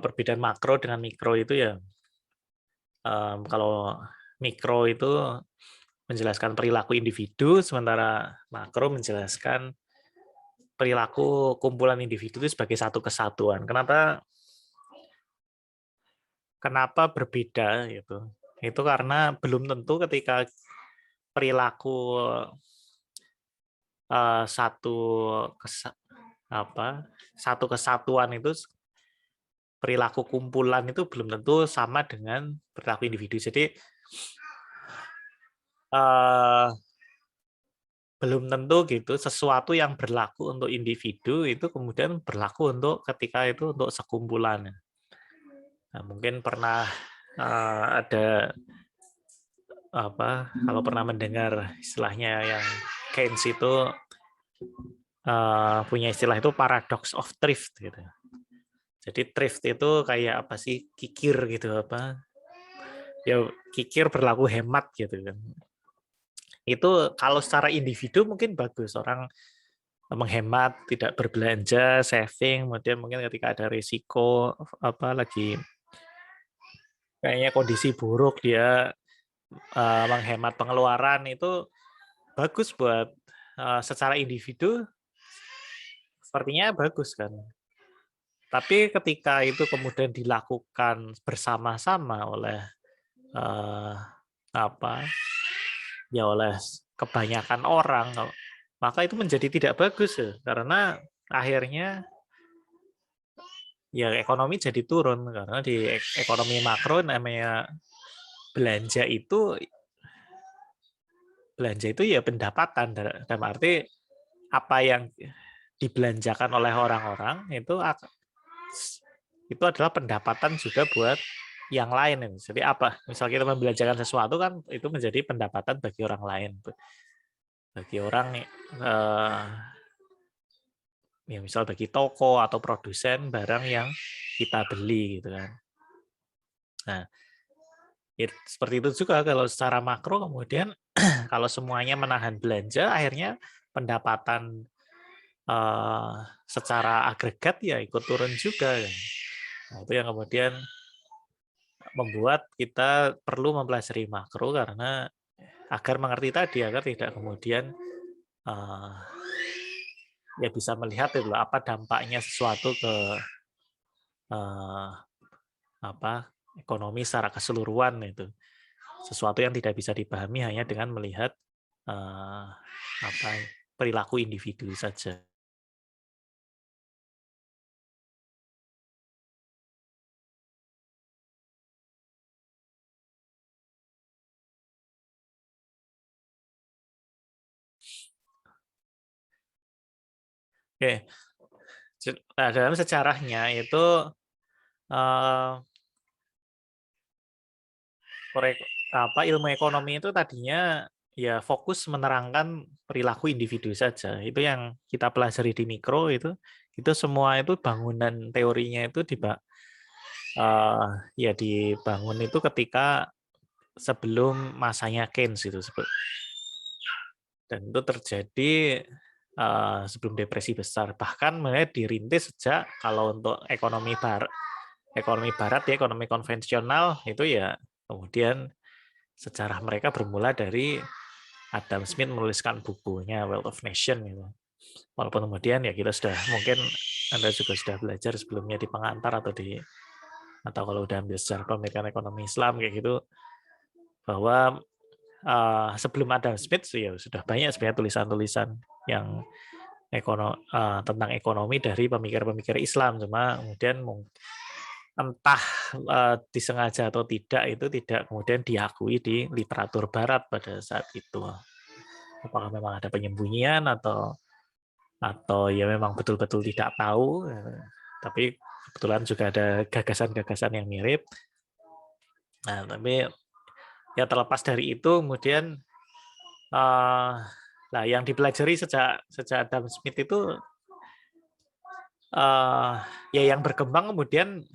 perbedaan makro dengan mikro itu ya, kalau mikro itu menjelaskan perilaku individu, sementara makro menjelaskan perilaku kumpulan individu itu sebagai satu kesatuan. Kenapa kenapa berbeda gitu? Itu karena belum tentu ketika perilaku satu satu kesatuan itu perilaku kumpulan itu belum tentu sama dengan perilaku individu. Jadi eh, belum tentu gitu sesuatu yang berlaku untuk individu itu kemudian berlaku untuk ketika itu untuk sekumpulan. Nah, mungkin pernah ada kalau pernah mendengar istilahnya yang Keynes itu punya istilah itu paradox of thrift gitu. Jadi thrift itu kayak apa sih, kikir gitu ya, kikir berlaku hemat gitu kan. Itu kalau secara individu mungkin bagus, orang menghemat, tidak berbelanja, saving, kemudian mungkin ketika ada risiko lagi kayaknya kondisi buruk dia menghemat pengeluaran, itu bagus buat secara individu, sepertinya bagus kan. Tapi ketika itu kemudian dilakukan bersama-sama oleh eh, oleh kebanyakan orang, maka itu menjadi tidak bagus ya, karena akhirnya ya ekonomi jadi turun, karena di ekonomi makro namanya belanja itu ya pendapatan, dalam arti apa yang dibelanjakan oleh orang-orang itu adalah pendapatan juga buat yang lain. Jadi apa? Misal kita membelanjakan sesuatu kan itu menjadi pendapatan bagi orang lain. Bagi orang ya misal bagi toko atau produsen barang yang kita beli gitu kan. Nah, ya, seperti itu juga kalau secara makro kemudian kalau semuanya menahan belanja, akhirnya pendapatan secara agregat ya ikut turun juga. Nah, itu yang kemudian membuat kita perlu mempelajari makro karena agar mengerti tadi, agar tidak kemudian uh, ya bisa melihat itu apa dampaknya sesuatu ke uh, ekonomi secara keseluruhan itu. Sesuatu yang tidak bisa dipahami hanya dengan melihat uh, perilaku individu saja. Oke, nah, dalam sejarahnya itu uh, ilmu ekonomi itu tadinya ya fokus menerangkan perilaku individu saja. Itu yang kita pelajari di mikro itu semua itu bangunan teorinya itu ya dibangun itu ketika sebelum masanya Keynes itu, dan itu terjadi sebelum depresi besar. Bahkan mulai dirintis sejak kalau untuk ekonomi barat ya, ekonomi konvensional itu ya kemudian sejarah mereka bermula dari Adam Smith menuliskan bukunya Wealth of Nation gitu. Walaupun kemudian ya kita sudah, mungkin Anda juga sudah belajar sebelumnya di pengantar atau kalau udah ambil sejarah pemikiran ekonomi Islam kayak gitu, bahwa sebelum Adam Smith ya sudah banyak sebenarnya tulisan-tulisan yang tentang ekonomi dari pemikir-pemikir Islam, cuma kemudian entah disengaja atau tidak itu tidak kemudian diakui di literatur Barat pada saat itu. Apakah memang ada penyembunyian atau ya memang betul-betul tidak tahu, tapi kebetulan juga ada gagasan-gagasan yang mirip. Nah, tapi ya terlepas dari itu kemudian nah yang dipelajari sejak Adam Smith itu ya yang berkembang kemudian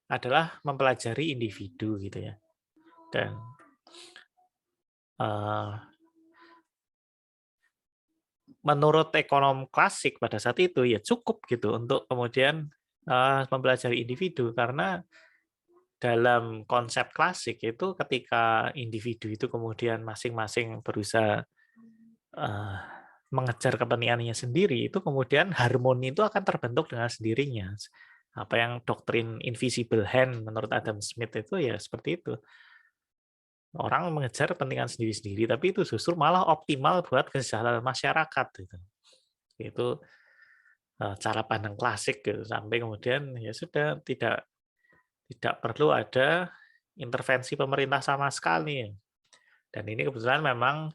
adalah mempelajari individu gitu ya, dan menurut ekonom klasik pada saat itu ya cukup gitu untuk kemudian mempelajari individu karena dalam konsep klasik itu ketika individu itu kemudian masing-masing berusaha mengejar kepentingannya sendiri, itu kemudian harmoni itu akan terbentuk dengan sendirinya. Apa yang doktrin invisible hand menurut Adam Smith itu ya seperti itu. Orang mengejar kepentingan sendiri-sendiri, tapi itu justru malah optimal buat kesejahteraan masyarakat. Gitu. Itu cara pandang klasik gitu. Sampai kemudian ya sudah tidak perlu ada intervensi pemerintah sama sekali. Dan ini kebetulan memang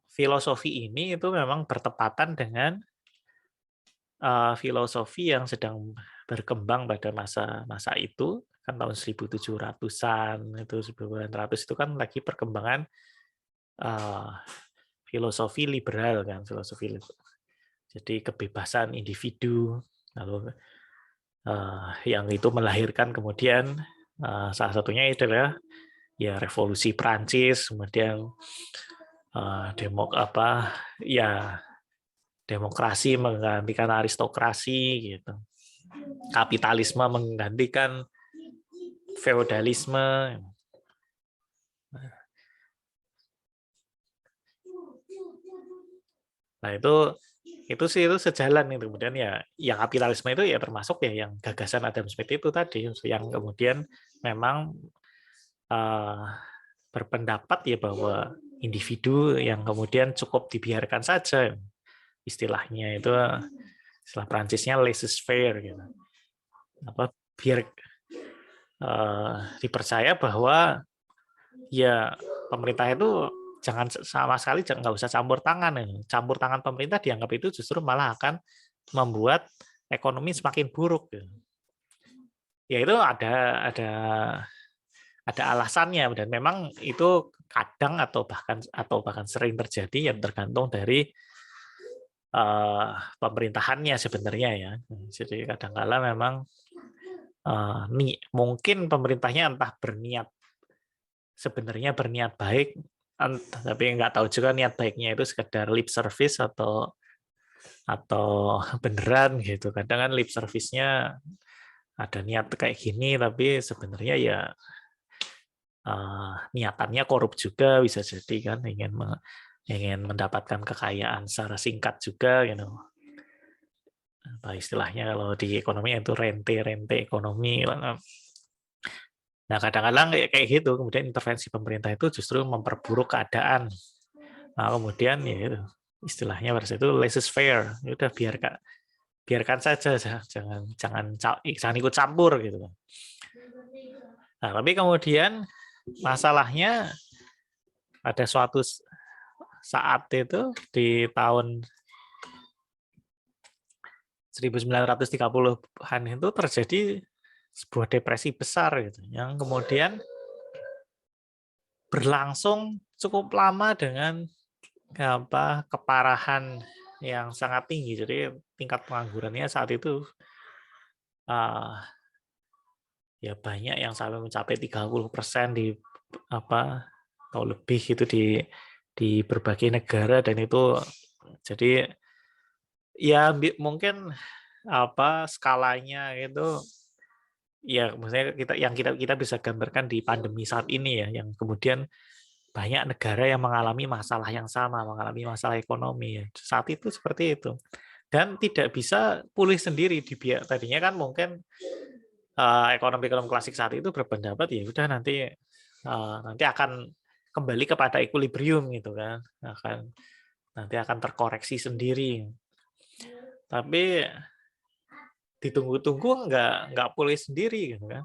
filosofi ini itu memang bertepatan dengan filosofi yang sedang berkembang pada masa itu, kan tahun 1700-an, itu 1800 itu kan lagi perkembangan filosofi liberal kan, filosofi liberal. Jadi kebebasan individu, lalu yang itu melahirkan kemudian salah satunya adalah ya revolusi Prancis, kemudian demokrasi menggantikan aristokrasi gitu. Kapitalisme menggantikan feodalisme. Nah, itu sih itu sejalan itu. Kemudian ya yang kapitalisme itu ya termasuk ya yang gagasan Adam Smith itu tadi yang kemudian memang berpendapat ya bahwa individu yang kemudian cukup dibiarkan saja, istilahnya itu istilah Prancisnya laissez-faire gitu. Biar dipercaya bahwa ya pemerintah itu jangan sama sekali nggak usah campur tangan. Campur tangan pemerintah dianggap itu justru malah akan membuat ekonomi semakin buruk. Ya itu ada alasannya dan memang itu kadang atau bahkan sering terjadi yang tergantung dari pemerintahannya sebenarnya ya. Jadi kadang-kala memang mungkin pemerintahnya entah sebenarnya berniat baik, tapi nggak tahu juga niat baiknya itu sekedar lip service atau beneran gitu. Kadang kan lip service-nya ada niat kayak gini, tapi sebenarnya ya niatannya korup juga bisa jadi kan, ingin mendapatkan kekayaan secara singkat juga gitu. Apa istilahnya kalau di ekonomi itu rente ekonomi. Nah, kadang-kadang kayak gitu, kemudian intervensi pemerintah itu justru memperburuk keadaan. Nah, kemudian ya itu, istilahnya pada itu laissez-faire, ya udah biarkan saja, jangan ikut campur gitu. Nah, tapi kemudian masalahnya pada suatu saat itu di tahun 1930-an itu terjadi sebuah depresi besar gitu, yang kemudian berlangsung cukup lama dengan keparahan yang sangat tinggi. Jadi tingkat penganggurannya saat itu ya banyak yang sampai mencapai 30% atau lebih itu di berbagai negara, dan itu jadi ya mungkin skalanya itu ya maksudnya kita bisa gambarkan di pandemi saat ini ya, yang kemudian banyak negara yang mengalami masalah yang sama, mengalami masalah ekonomi ya. Saat itu seperti itu. Dan tidak bisa pulih sendiri tadinya kan mungkin ekonomi klasik saat itu berpendapat ya udah nanti akan kembali kepada equilibrium gitu kan. Nanti akan terkoreksi sendiri. Tapi ditunggu-tunggu nggak pulih sendiri gitu kan.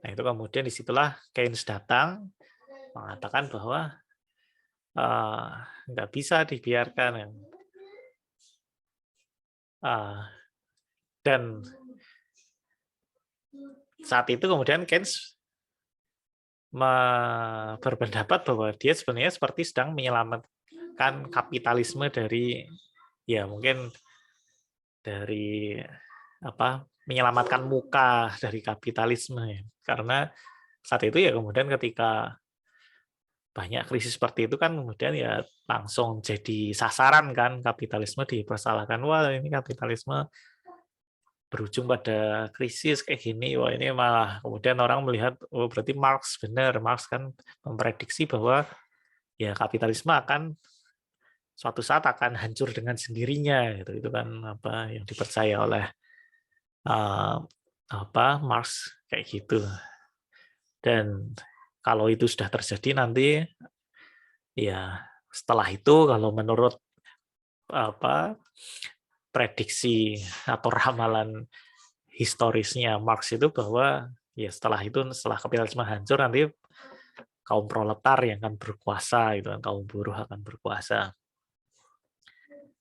Nah, itu kemudian disitulah Keynes datang mengatakan bahwa nggak bisa dibiarkan. Dan saat itu kemudian Keynes berpendapat bahwa dia sebenarnya seperti sedang menyelamatkan kapitalisme dari ya mungkin dari menyelamatkan muka dari kapitalisme ya. Karena saat itu ya kemudian ketika banyak krisis seperti itu kan kemudian ya langsung jadi sasaran kan, kapitalisme dipersalahkan, wah ini kapitalisme berujung pada krisis kayak gini, wah ini malah kemudian orang melihat, oh berarti Marx benar, Marx kan memprediksi bahwa ya kapitalisme akan suatu saat akan hancur dengan sendirinya, gitu. Itu kan apa yang dipercaya oleh uh, Marx kayak gitu. Dan kalau itu sudah terjadi nanti, ya setelah itu kalau menurut prediksi atau ramalan historisnya Marx itu bahwa ya setelah kapitalisme hancur nanti kaum proletar yang akan berkuasa, itu kan kaum buruh akan berkuasa.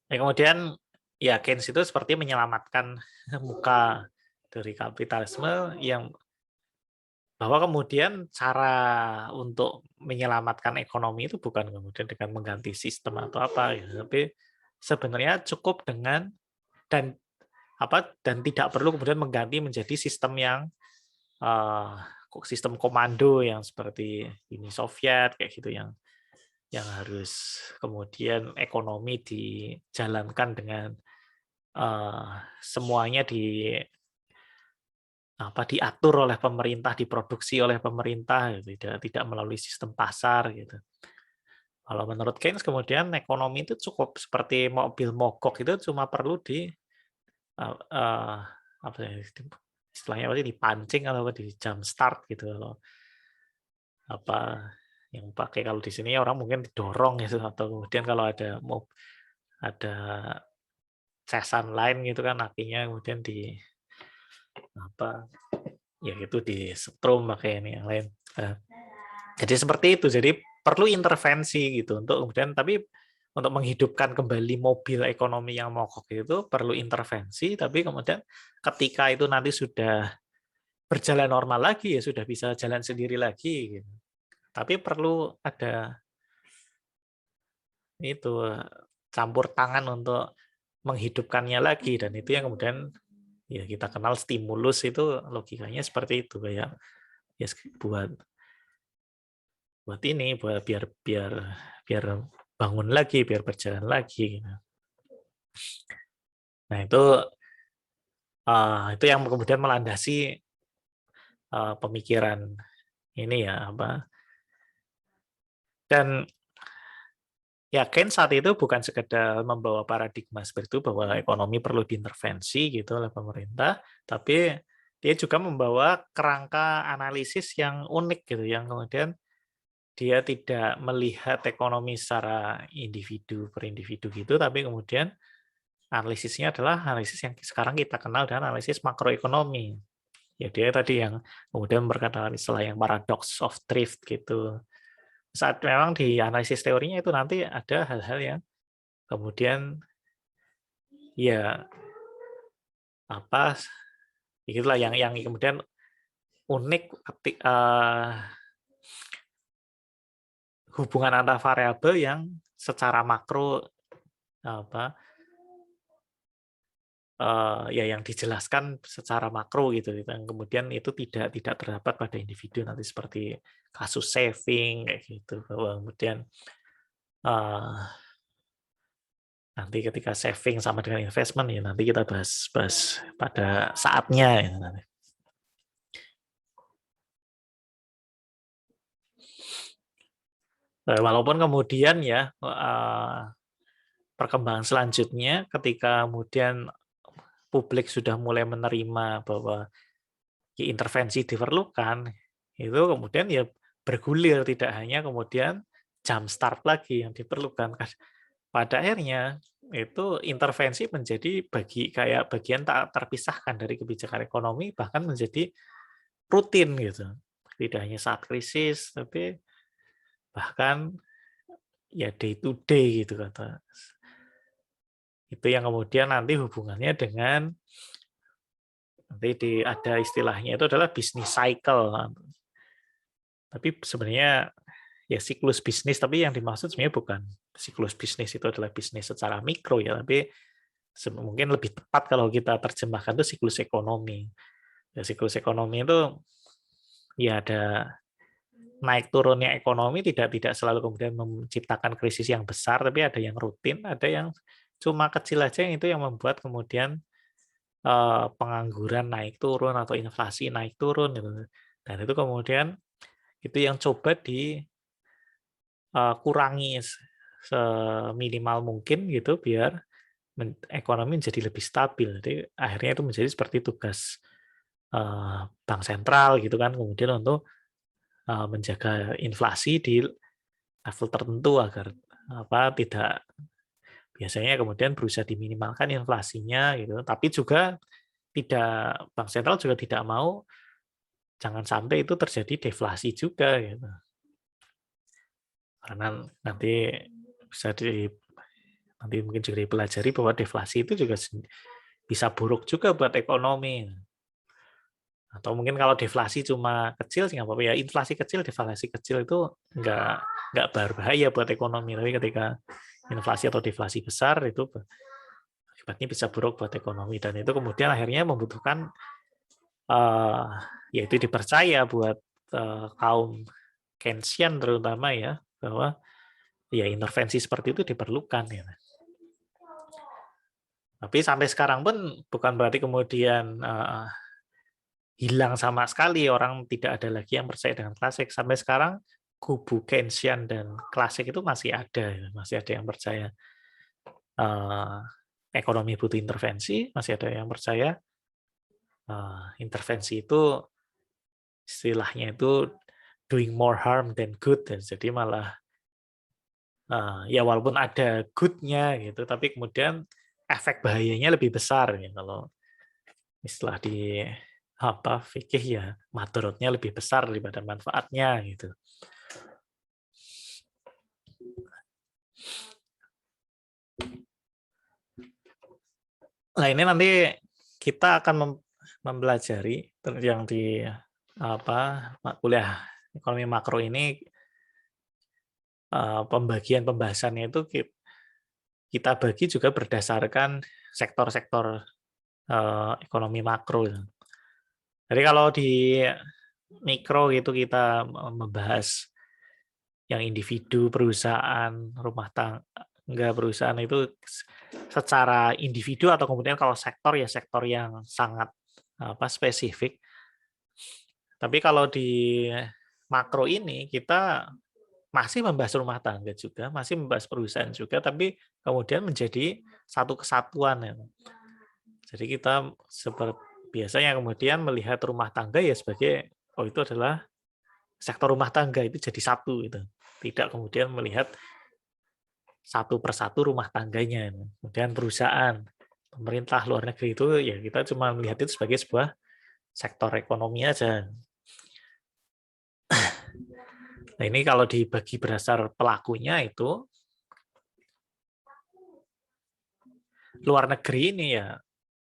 Ya, kemudian ya Keynes itu seperti menyelamatkan muka dari kapitalisme, yang bahwa kemudian cara untuk menyelamatkan ekonomi itu bukan kemudian dengan mengganti sistem atau apa, ya, tapi sebenarnya cukup dengan dan tidak perlu kemudian mengganti menjadi sistem yang sistem komando yang seperti Uni Soviet kayak gitu, yang harus kemudian ekonomi dijalankan dengan semuanya diatur oleh pemerintah, diproduksi oleh pemerintah, tidak melalui sistem pasar gitu. Kalau menurut Keynes kemudian ekonomi itu cukup seperti mobil mogok, itu cuma perlu apa ya, istilahnya apa sih, dipancing atau di jump start gitu. Kalau apa yang pakai, kalau di sini orang mungkin didorong gitu, atau kemudian kalau ada cesan lain gitu kan, akhirnya kemudian apa ya itu disetrum pakai ini yang lain. Jadi seperti itu. Jadi perlu intervensi gitu untuk kemudian, tapi untuk menghidupkan kembali mobil ekonomi yang mogok itu perlu intervensi, tapi kemudian ketika itu nanti sudah berjalan normal lagi, ya sudah bisa jalan sendiri lagi gitu. Tapi perlu ada itu campur tangan untuk menghidupkannya lagi, dan itu yang kemudian ya kita kenal stimulus, itu logikanya seperti itu, kayak ya buat biar biar biar bangun lagi, biar berjalan lagi gitu. Nah, itu yang kemudian melandasi pemikiran ini ya dan ya Keynes saat itu bukan sekedar membawa paradigma seperti itu bahwa ekonomi perlu diintervensi gitu oleh pemerintah, tapi dia juga membawa kerangka analisis yang unik gitu, yang kemudian dia tidak melihat ekonomi secara individu per individu gitu, tapi kemudian analisisnya adalah analisis yang sekarang kita kenal dengan analisis makroekonomi. Ya dia tadi yang kemudian berkata istilah yang paradox of thrift gitu. Saat memang di analisis teorinya itu nanti ada hal-hal yang kemudian ya itulah yang kemudian unik, hubungan antar variabel yang secara makro apa ya yang dijelaskan secara makro gitu, yang kemudian itu tidak terdapat pada individu, nanti seperti kasus saving kayak gitu, bahwa kemudian nanti ketika saving sama dengan investment ya nanti kita bahas pada saatnya ya, nanti. Walaupun kemudian ya perkembangan selanjutnya ketika kemudian publik sudah mulai menerima bahwa intervensi diperlukan, itu kemudian ya bergulir, tidak hanya kemudian jump start lagi yang diperlukan. Pada akhirnya itu intervensi menjadi kayak bagian tak terpisahkan dari kebijakan ekonomi, bahkan menjadi rutin gitu. Tidak hanya saat krisis, tapi bahkan ya day to day gitu kata. Itu yang kemudian nanti hubungannya dengan ada istilahnya itu adalah business cycle. Tapi sebenarnya ya siklus bisnis, tapi yang dimaksud sebenarnya bukan siklus bisnis itu adalah bisnis secara mikro ya, tapi mungkin lebih tepat kalau kita terjemahkan itu siklus ekonomi. Ya, siklus ekonomi itu ya ada naik turunnya ekonomi, tidak selalu kemudian menciptakan krisis yang besar, tapi ada yang rutin, ada yang cuma kecil aja, yang itu yang membuat kemudian pengangguran naik turun atau inflasi naik turun gitu. Dan itu kemudian itu yang coba dikurangi seminimal mungkin gitu biar ekonomi menjadi lebih stabil. Jadi akhirnya itu menjadi seperti tugas bank sentral gitu kan, kemudian untuk menjaga inflasi di level tertentu agar tidak biasanya kemudian berusaha diminimalkan inflasinya gitu. Tapi juga bank sentral juga tidak mau jangan sampai itu terjadi deflasi juga gitu. Karena bisa nanti mungkin juga dipelajari bahwa deflasi itu juga bisa buruk juga buat ekonomi. Atau mungkin kalau deflasi cuma kecil sih nggak apa-apa ya, inflasi kecil, deflasi kecil itu nggak berbahaya buat ekonomi. Tapi ketika inflasi atau deflasi besar itu akibatnya bisa buruk buat ekonomi, dan itu kemudian akhirnya membutuhkan yaitu dipercaya buat kaum Keynesian terutama ya, bahwa ya intervensi seperti itu diperlukan ya. Tapi sampai sekarang pun bukan berarti kemudian hilang sama sekali, orang tidak ada lagi yang percaya dengan klasik. Sampai sekarang kubu Keynesian dan klasik itu masih ada yang percaya ekonomi butuh intervensi, masih ada yang percaya intervensi itu istilahnya itu doing more harm than good. Jadi malah ya walaupun ada good-nya gitu, tapi kemudian efek bahayanya lebih besar ya. Kalau istilah di fikih ya, madorotnya lebih besar daripada manfaatnya gitu. Nah, ini nanti kita akan mempelajari yang di kuliah ekonomi makro ini, pembagian pembahasannya itu kita bagi juga berdasarkan sektor-sektor ekonomi makro. Jadi kalau di mikro itu kita membahas yang individu, perusahaan, rumah tangga, perusahaan itu secara individu, atau kemudian kalau sektor ya sektor yang sangat spesifik. Tapi kalau di makro ini kita masih membahas rumah tangga juga, masih membahas perusahaan juga, tapi kemudian menjadi satu kesatuan ya. Jadi kita seperti biasanya kemudian melihat rumah tangga ya sebagai itu adalah sektor rumah tangga, itu jadi satu gitu. Tidak kemudian melihat satu persatu rumah tangganya. Kemudian perusahaan, pemerintah, luar negeri itu ya kita cuma melihat itu sebagai sebuah sektor ekonomi aja. Nah, ini kalau dibagi berdasar pelakunya itu luar negeri ini ya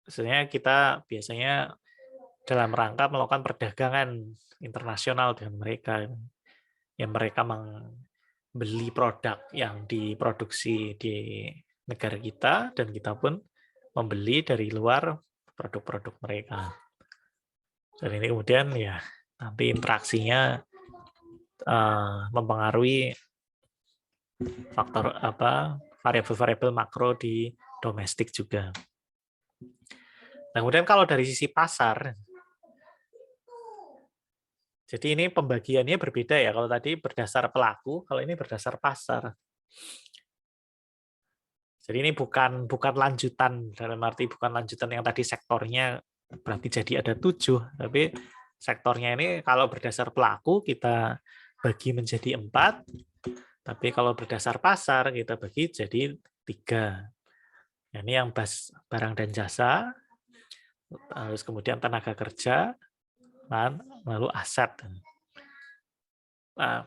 sebenarnya kita biasanya dalam rangka melakukan perdagangan internasional dengan mereka. Yang mereka membeli produk yang diproduksi di negara kita, dan kita pun membeli dari luar produk-produk mereka. Dan ini kemudian ya nanti interaksinya mempengaruhi faktor variabel-variabel makro di domestik juga. Nah, kemudian kalau dari sisi pasar, jadi ini pembagiannya berbeda ya. Kalau tadi berdasar pelaku, kalau ini berdasar pasar. Jadi ini bukan lanjutan, dalam arti bukan lanjutan yang tadi sektornya berarti jadi ada 7, tapi sektornya ini kalau berdasar pelaku kita bagi menjadi 4, tapi kalau berdasar pasar kita bagi jadi 3. Nah, ini yang barang dan jasa, terus kemudian tenaga kerja, dan lalu aset. Nah,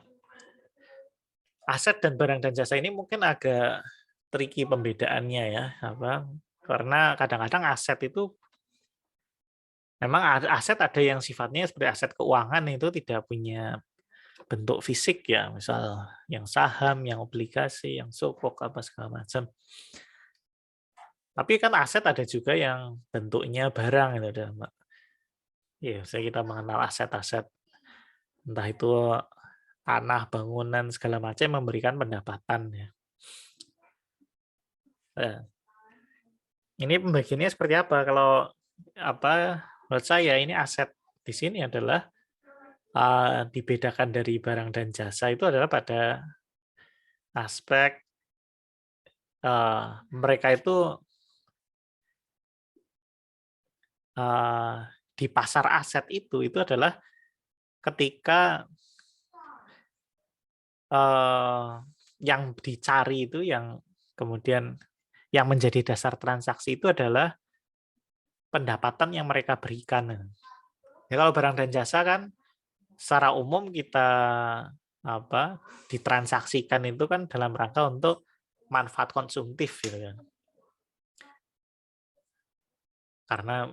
aset dan barang dan jasa ini mungkin agak tricky pembedaannya ya, karena kadang-kadang aset itu memang aset ada yang sifatnya seperti aset keuangan, itu tidak punya bentuk fisik ya, misal yang saham, yang obligasi, yang sukuk apa segala macam. Tapi kan aset ada juga yang bentuknya barang itu ada, Mbak. Ya, kita mengenal aset-aset entah itu tanah, bangunan segala macam memberikan pendapatan ya. Nah, ini pembagiannya seperti apa? Kalau menurut saya ini aset di sini adalah dibedakan dari barang dan jasa itu adalah pada aspek mereka itu di pasar aset itu adalah ketika yang dicari itu yang kemudian yang menjadi dasar transaksi itu adalah pendapatan yang mereka berikan. Ya, kalau barang dan jasa kan secara umum kita ditransaksikan itu kan dalam rangka untuk manfaat konsumtif gitu kan. Karena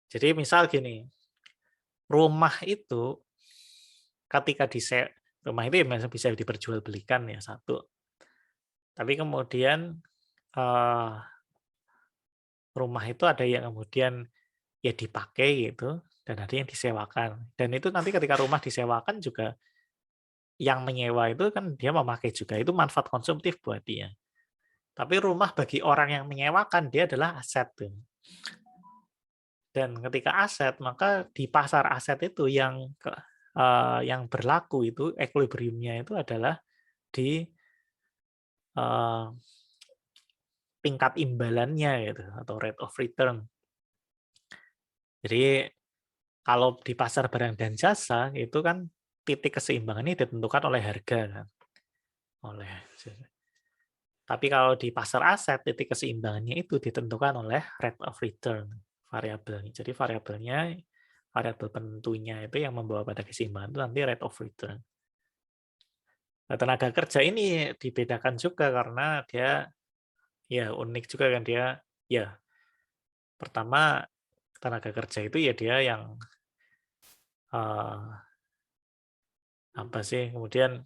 jadi misal gini, rumah itu ketika rumah itu ya bisa diperjualbelikan ya satu. Tapi kemudian rumah itu ada yang kemudian ya dipakai gitu dan ada yang disewakan. Dan itu nanti ketika rumah disewakan juga yang menyewa itu kan dia memakai juga, itu manfaat konsumtif buat dia. Tapi rumah bagi orang yang menyewakan dia adalah aset tuh. Dan ketika aset, maka di pasar aset itu yang berlaku itu equilibrium-nya itu adalah di tingkat imbalannya gitu atau rate of return. Jadi kalau di pasar barang dan jasa itu kan titik keseimbangan ini ditentukan oleh harga kan. Tapi kalau di pasar aset titik keseimbangannya itu ditentukan oleh rate of return variabelnya. Jadi variabel penentunya itu yang membawa pada keseimbangan itu nanti rate of return. Nah, tenaga kerja ini dibedakan juga karena dia ya unik juga kan dia ya pertama tenaga kerja itu ya dia yang kemudian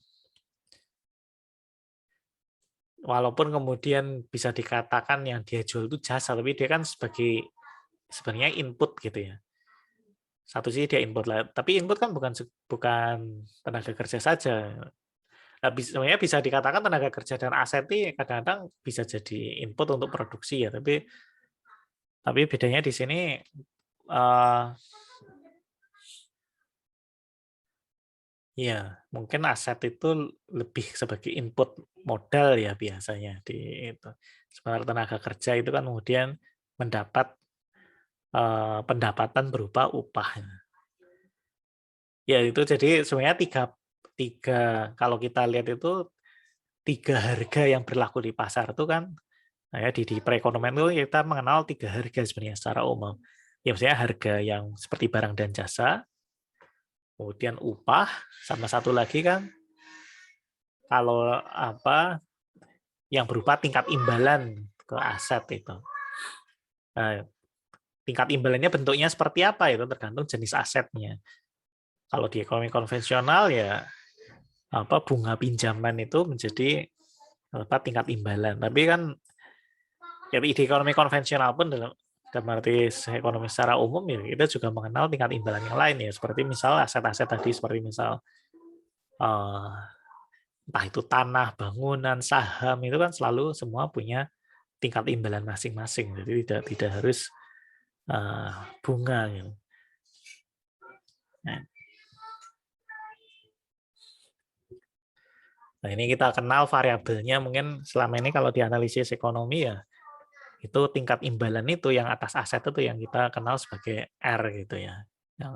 walaupun kemudian bisa dikatakan yang dia jual itu jasa, tapi dia kan sebenarnya input gitu ya. Satu sih dia input lah, tapi input kan bukan tenaga kerja saja. Nah, sebenarnya bisa dikatakan tenaga kerja dan aset ini kadang-kadang bisa jadi input untuk produksi ya, tapi bedanya di sini ya, mungkin aset itu lebih sebagai input modal ya biasanya di itu. Sementara tenaga kerja itu kan kemudian mendapat pendapatan berupa upah. Ya itu jadi sebenarnya tiga kalau kita lihat itu tiga harga yang berlaku di pasar itu kan ya di perekonomian itu kita mengenal tiga harga sebenarnya secara umum. Ya maksudnya harga yang seperti barang dan jasa, kemudian upah, sama satu lagi kan kalau yang berupa tingkat imbalan ke aset itu. Nah, tingkat imbalannya bentuknya seperti apa itu tergantung jenis asetnya. Kalau di ekonomi konvensional ya bunga pinjaman itu menjadi tingkat imbalan. Tapi kan ya, di ekonomi konvensional pun dalam arti ekonomi secara umum ya kita juga mengenal tingkat imbalan yang lain ya seperti misal aset-aset tadi seperti misal entah itu tanah, bangunan, saham itu kan selalu semua punya tingkat imbalan masing-masing. Jadi tidak harus bunga gitu. Nah, ini kita kenal variabelnya mungkin selama ini kalau di analisis ekonomi ya itu tingkat imbalan itu yang atas aset itu yang kita kenal sebagai R gitu ya. Yang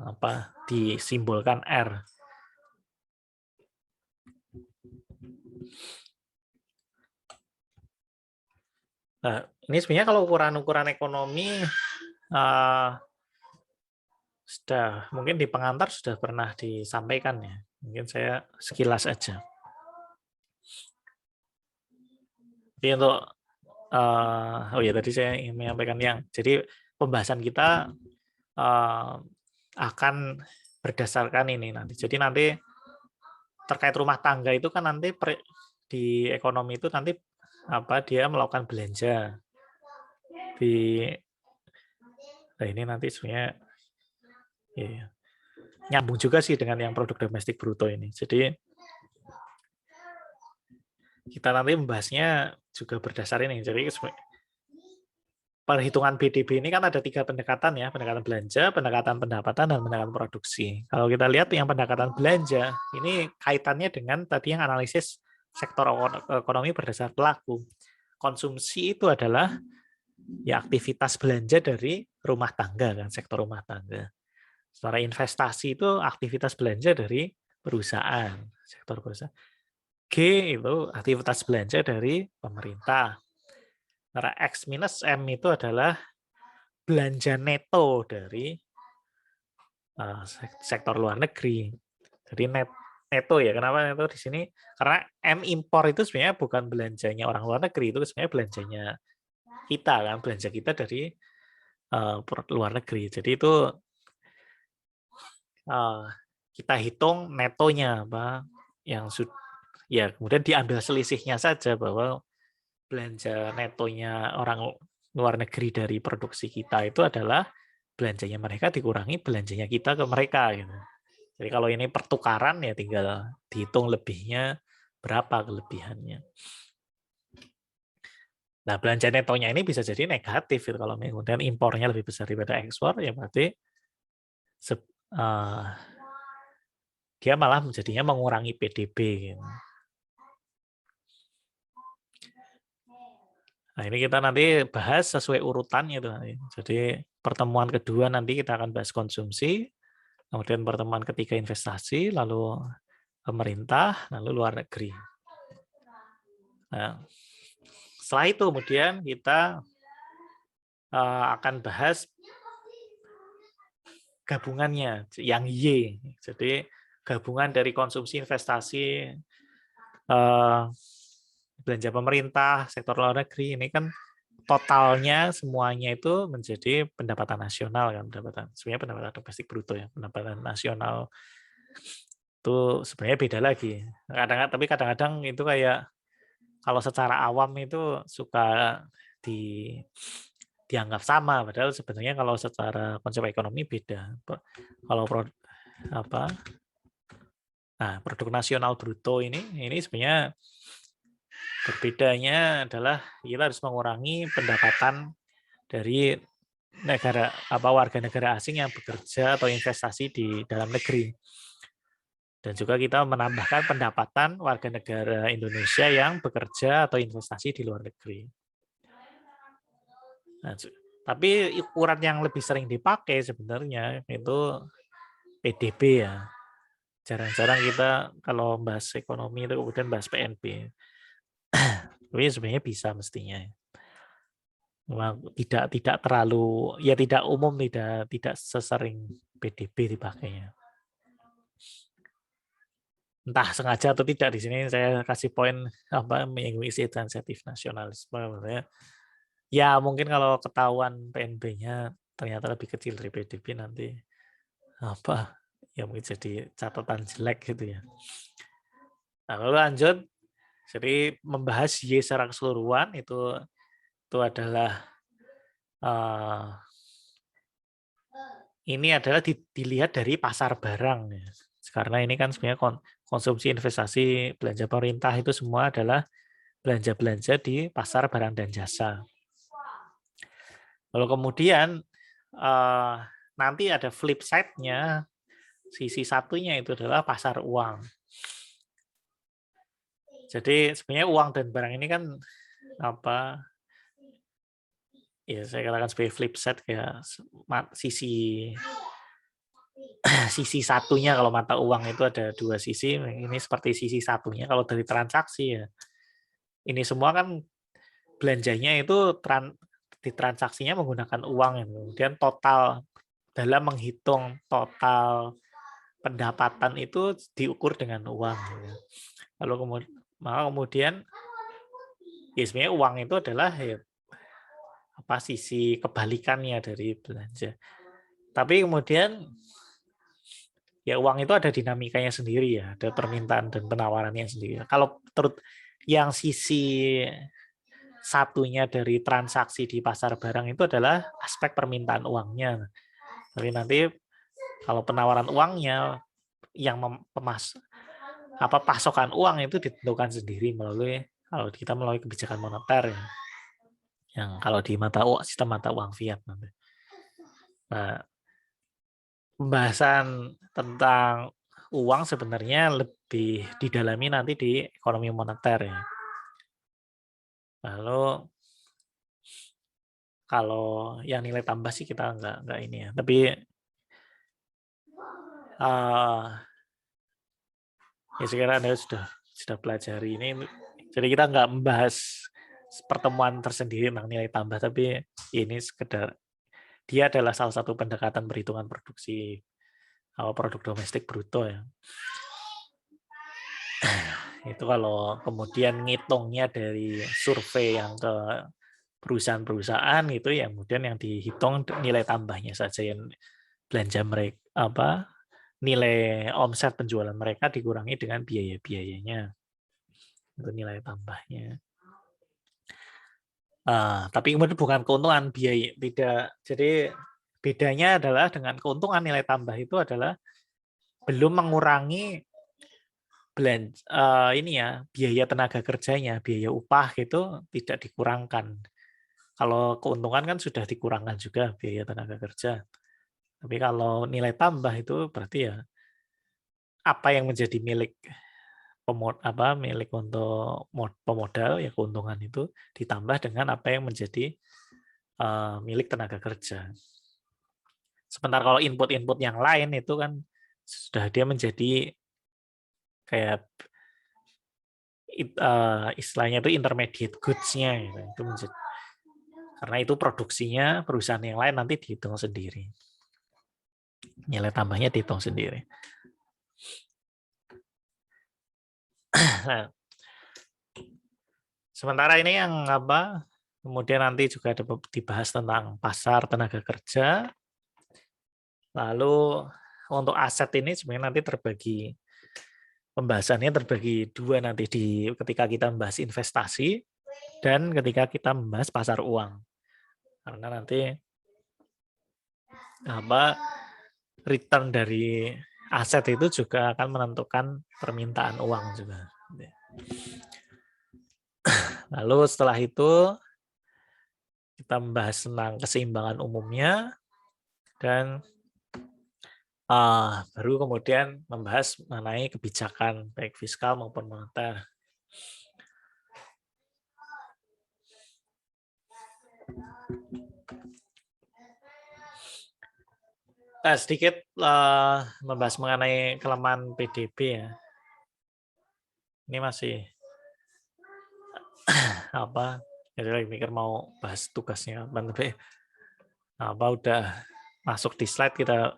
disimbolkan R. Nah, ini sebenarnya kalau ukuran-ukuran ekonomi mungkin di pengantar sudah pernah disampaikan ya. Mungkin saya sekilas aja. Jadi untuk tadi saya ingin menyampaikan jadi pembahasan kita akan berdasarkan ini nanti. Jadi nanti terkait rumah tangga itu kan nanti di ekonomi itu nanti dia melakukan belanja nah ini nanti sebenarnya ya, nyambung juga sih dengan yang produk domestik bruto ini. Jadi kita nanti membahasnya juga berdasar ini. Jadi perhitungan PDB ini kan ada 3 pendekatan ya, pendekatan belanja, pendekatan pendapatan, dan pendekatan produksi. Kalau kita lihat yang pendekatan belanja, ini kaitannya dengan tadi yang analisis sektor ekonomi berdasar pelaku. Konsumsi itu adalah ya aktivitas belanja dari rumah tangga kan, sektor rumah tangga. Sementara investasi itu aktivitas belanja dari perusahaan, sektor perusahaan. G itu aktivitas belanja dari pemerintah. Sementara X minus M itu adalah belanja neto dari sektor luar negeri. Jadi neto ya. Kenapa neto di sini? Karena M impor itu sebenarnya bukan belanjanya orang luar negeri, itu sebenarnya belanjanya kita kan, belanja kita dari luar negeri. Jadi itu kita hitung netonya apa yang ya kemudian diambil selisihnya saja bahwa belanja netonya orang luar negeri dari produksi kita itu adalah belanjanya mereka dikurangi belanjanya kita ke mereka gitu. Jadi kalau ini pertukaran ya tinggal dihitung lebihnya berapa kelebihannya. Nah, belanja netonya ini bisa jadi negatif gitu. Kalau kemudian impornya lebih besar daripada ekspor ya berarti dia malah menjadinya mengurangi PDB gitu. Nah, ini kita nanti bahas sesuai urutannya tuh. Jadi pertemuan kedua nanti kita akan bahas konsumsi, kemudian pertemuan ketiga investasi, lalu pemerintah, lalu luar negeri. Nah, setelah itu kemudian kita akan bahas gabungannya yang Y. Jadi gabungan dari konsumsi, investasi, belanja pemerintah, sektor luar negeri ini kan totalnya semuanya itu menjadi pendapatan nasional kan, sebenarnya pendapatan domestik bruto ya, pendapatan nasional itu sebenarnya beda lagi. Tapi kadang-kadang itu kayak kalau secara awam itu suka dianggap sama, padahal sebenarnya kalau secara konsep ekonomi beda. Kalau produk nasional bruto ini sebenarnya berbedanya adalah kita harus mengurangi pendapatan dari warga negara asing yang bekerja atau investasi di dalam negeri. Dan juga kita menambahkan pendapatan warga negara Indonesia yang bekerja atau investasi di luar negeri. Nah, tapi ukuran yang lebih sering dipakai sebenarnya itu PDB ya. Jarang-jarang kita kalau bahas ekonomi itu kemudian bahas PNB. Tapi sebenarnya bisa mestinya. Tidak terlalu, ya tidak umum, tidak sesering PDB dipakainya. Entah sengaja atau tidak, di sini saya kasih poin menyinggung isi transitif nasionalisme. Ya mungkin kalau ketahuan PNB-nya ternyata lebih kecil dari PDB nanti ya mungkin jadi catatan jelek gitu ya. Nah, lalu lanjut, jadi membahas Y secara keseluruhan itu adalah ini adalah dilihat dari pasar barang ya. Karena ini kan sebenarnya konsumsi, investasi, belanja pemerintah itu semua adalah belanja-belanja di pasar barang dan jasa. Lalu kemudian nanti ada flip side-nya, sisi satunya itu adalah pasar uang. Jadi sebenarnya uang dan barang ini kan ya saya katakan sebagai flip side, kayak sisi satunya. Kalau mata uang itu ada dua sisi, ini seperti sisi satunya. Kalau dari transaksi ya, ini semua kan belanjanya itu ditransaksinya menggunakan uang. Kemudian total dalam menghitung total pendapatan itu diukur dengan uang. Lalu kemudian ya sebenarnya uang itu adalah sisi kebalikannya dari belanja. Tapi kemudian ya uang itu ada dinamikanya sendiri ya, ada permintaan dan penawarannya sendiri. Kalau yang sisi satunya dari transaksi di pasar barang itu adalah aspek permintaan uangnya. Tapi nanti kalau penawaran uangnya yang pasokan uang itu ditentukan sendiri melalui kebijakan moneter ya. yang kalau di sistem mata uang fiat nanti. Nah, pembahasan tentang uang sebenarnya lebih didalami nanti di ekonomi moneter ya. Lalu kalau yang nilai tambah sih kita nggak ini ya. Tapi ya sekarang Anda sudah pelajari ini. Jadi kita nggak membahas pertemuan tersendiri tentang nilai tambah, tapi ini sekedar dia adalah salah satu pendekatan perhitungan produksi produk domestik bruto ya. Itu kalau kemudian ngitungnya dari survei yang ke perusahaan-perusahaan itu ya, kemudian yang dihitung nilai tambahnya saja, yang belanja mereka nilai omset penjualan mereka dikurangi dengan biaya-biayanya, itu nilai tambahnya. Tapi kemudian bukan keuntungan, biaya beda. Jadi bedanya adalah dengan keuntungan, nilai tambah itu adalah belum mengurangi biaya tenaga kerjanya, biaya upah itu tidak dikurangkan. Kalau keuntungan kan sudah dikurangkan juga biaya tenaga kerja. Tapi kalau nilai tambah itu berarti ya apa yang menjadi milik milik untuk pemodal ya, keuntungan itu ditambah dengan apa yang menjadi milik tenaga kerja. Sementara kalau input-input yang lain itu kan sudah dia menjadi kayak istilahnya itu intermediate goods-nya gitu. Itu menjadi, karena itu produksinya perusahaan yang lain nanti dihitung sendiri. Nilai tambahnya dihitung sendiri. Nah, sementara ini yang kemudian nanti juga ada dibahas tentang pasar tenaga kerja. Lalu untuk aset ini sebenarnya nanti pembahasannya terbagi dua nanti ketika kita membahas investasi dan ketika kita membahas pasar uang. Karena nanti return dari aset itu juga akan menentukan permintaan uang juga. Lalu setelah itu kita membahas tentang keseimbangan umumnya dan baru kemudian membahas mengenai kebijakan baik fiskal maupun moneter. Nah, sedikit membahas mengenai kelemahan PDB ya. Ini masih jadi lagi mikir mau bahas tugasnya tapi udah masuk di slide, kita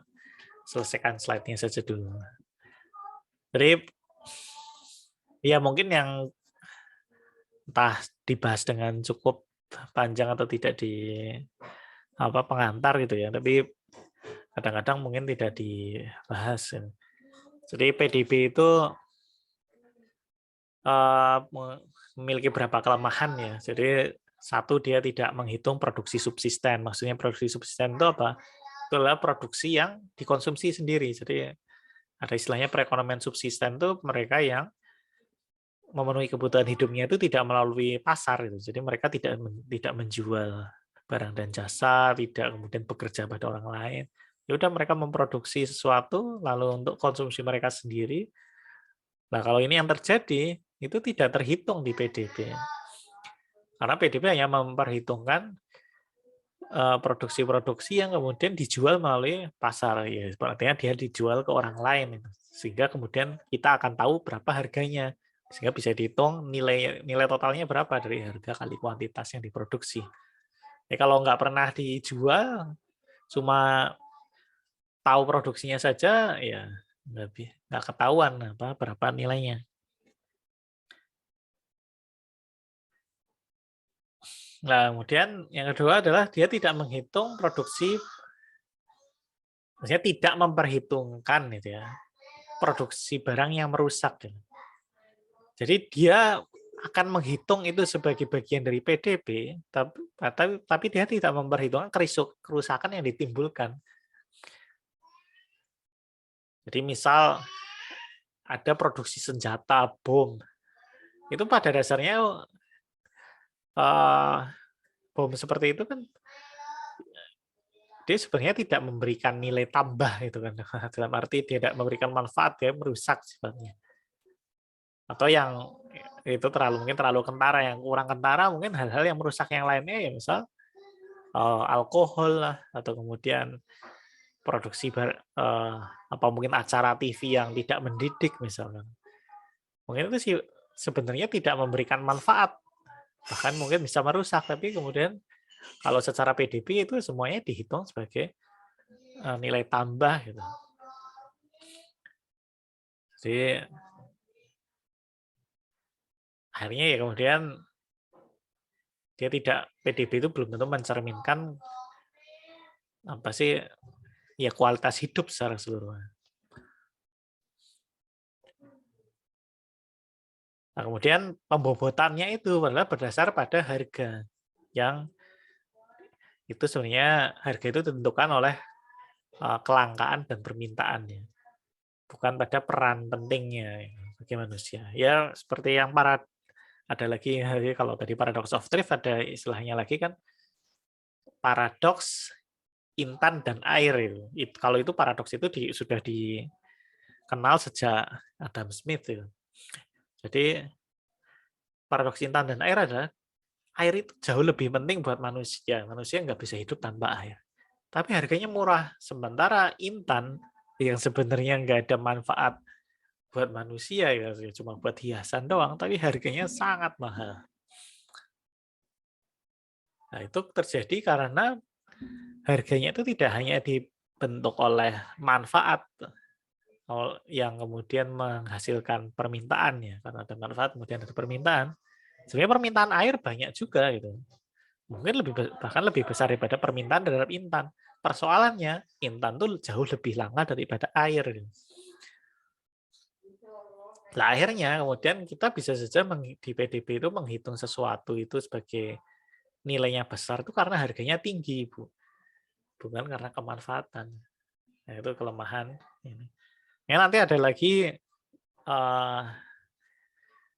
selesaikan slide-nya saja dulu. Jadi ya mungkin yang entah dibahas dengan cukup panjang atau tidak di pengantar gitu ya, tapi kadang-kadang mungkin tidak dibahas. Jadi PDB itu memiliki beberapa kelemahan ya. Jadi satu, dia tidak menghitung produksi subsisten. Maksudnya produksi subsisten itu apa? Itu adalah produksi yang dikonsumsi sendiri. Jadi ada istilahnya perekonomian subsisten itu mereka yang memenuhi kebutuhan hidupnya itu tidak melalui pasar gitu. Jadi mereka tidak menjual barang dan jasa, tidak kemudian bekerja pada orang lain. Ya udah, mereka memproduksi sesuatu lalu untuk konsumsi mereka sendiri. Nah, kalau ini yang terjadi itu tidak terhitung di PDB. Karena PDB hanya memperhitungkan produksi-produksi yang kemudian dijual melalui pasar, ya artinya dia dijual ke orang lain, sehingga kemudian kita akan tahu berapa harganya, sehingga bisa dihitung nilai totalnya berapa dari harga kali kuantitas yang diproduksi. Kalau nggak pernah dijual, cuma tahu produksinya saja, ya nggak ketahuan berapa nilainya. Nah, kemudian yang kedua adalah dia tidak menghitung produksi, maksudnya tidak memperhitungkan produksi barang yang merusak. Jadi dia akan menghitung itu sebagai bagian dari PDB, tapi dia tidak memperhitungkan kerusakan yang ditimbulkan. Jadi misal ada produksi senjata, bom, itu pada dasarnya bom seperti itu kan dia sebenarnya tidak memberikan nilai tambah itu kan. Dalam arti tidak memberikan manfaat, ya merusak sifatnya. Atau yang itu mungkin terlalu kentara, yang kurang kentara mungkin hal-hal yang merusak yang lainnya, ya misal alkohol lah, atau kemudian produksi apa mungkin acara TV yang tidak mendidik misalnya. Mungkin itu sih sebenarnya tidak memberikan manfaat, bahkan mungkin bisa merusak, tapi kemudian kalau secara PDB itu semuanya dihitung sebagai nilai tambah gitu. Jadi akhirnya ya kemudian dia tidak, PDB itu belum tentu mencerminkan apa sih ya kualitas hidup secara keseluruhan. Nah, kemudian pembobotannya itu adalah berdasar pada harga, yang itu sebenarnya harga itu ditentukan oleh kelangkaan dan permintaannya, bukan pada peran pentingnya bagi manusia. Ya seperti yang ada lagi kalau tadi paradox of thrift, ada istilahnya lagi kan paradoks intan dan air itu. Kalau itu paradoks itu sudah dikenal sejak Adam Smith itu. Jadi paradoks intan dan air adalah air itu jauh lebih penting buat manusia. Manusia nggak bisa hidup tanpa air. Tapi harganya murah. Sementara intan yang sebenarnya nggak ada manfaat buat manusia, ya cuma buat hiasan doang, tapi harganya sangat mahal. Nah, itu terjadi karena harganya itu tidak hanya dibentuk oleh manfaat yang kemudian menghasilkan permintaan, ya, karena ada manfaat kemudian ada permintaan. Sebenarnya permintaan air banyak juga gitu. Mungkin bahkan lebih besar daripada permintaan terhadap intan. Persoalannya intan tuh jauh lebih langka daripada air gitu. Nah, akhirnya kemudian kita bisa saja di PDB itu menghitung sesuatu itu sebagai nilainya besar itu karena harganya tinggi, Bu. Bukan karena kemanfaatan. Nah, itu kelemahan ini. Ya, nanti ada lagi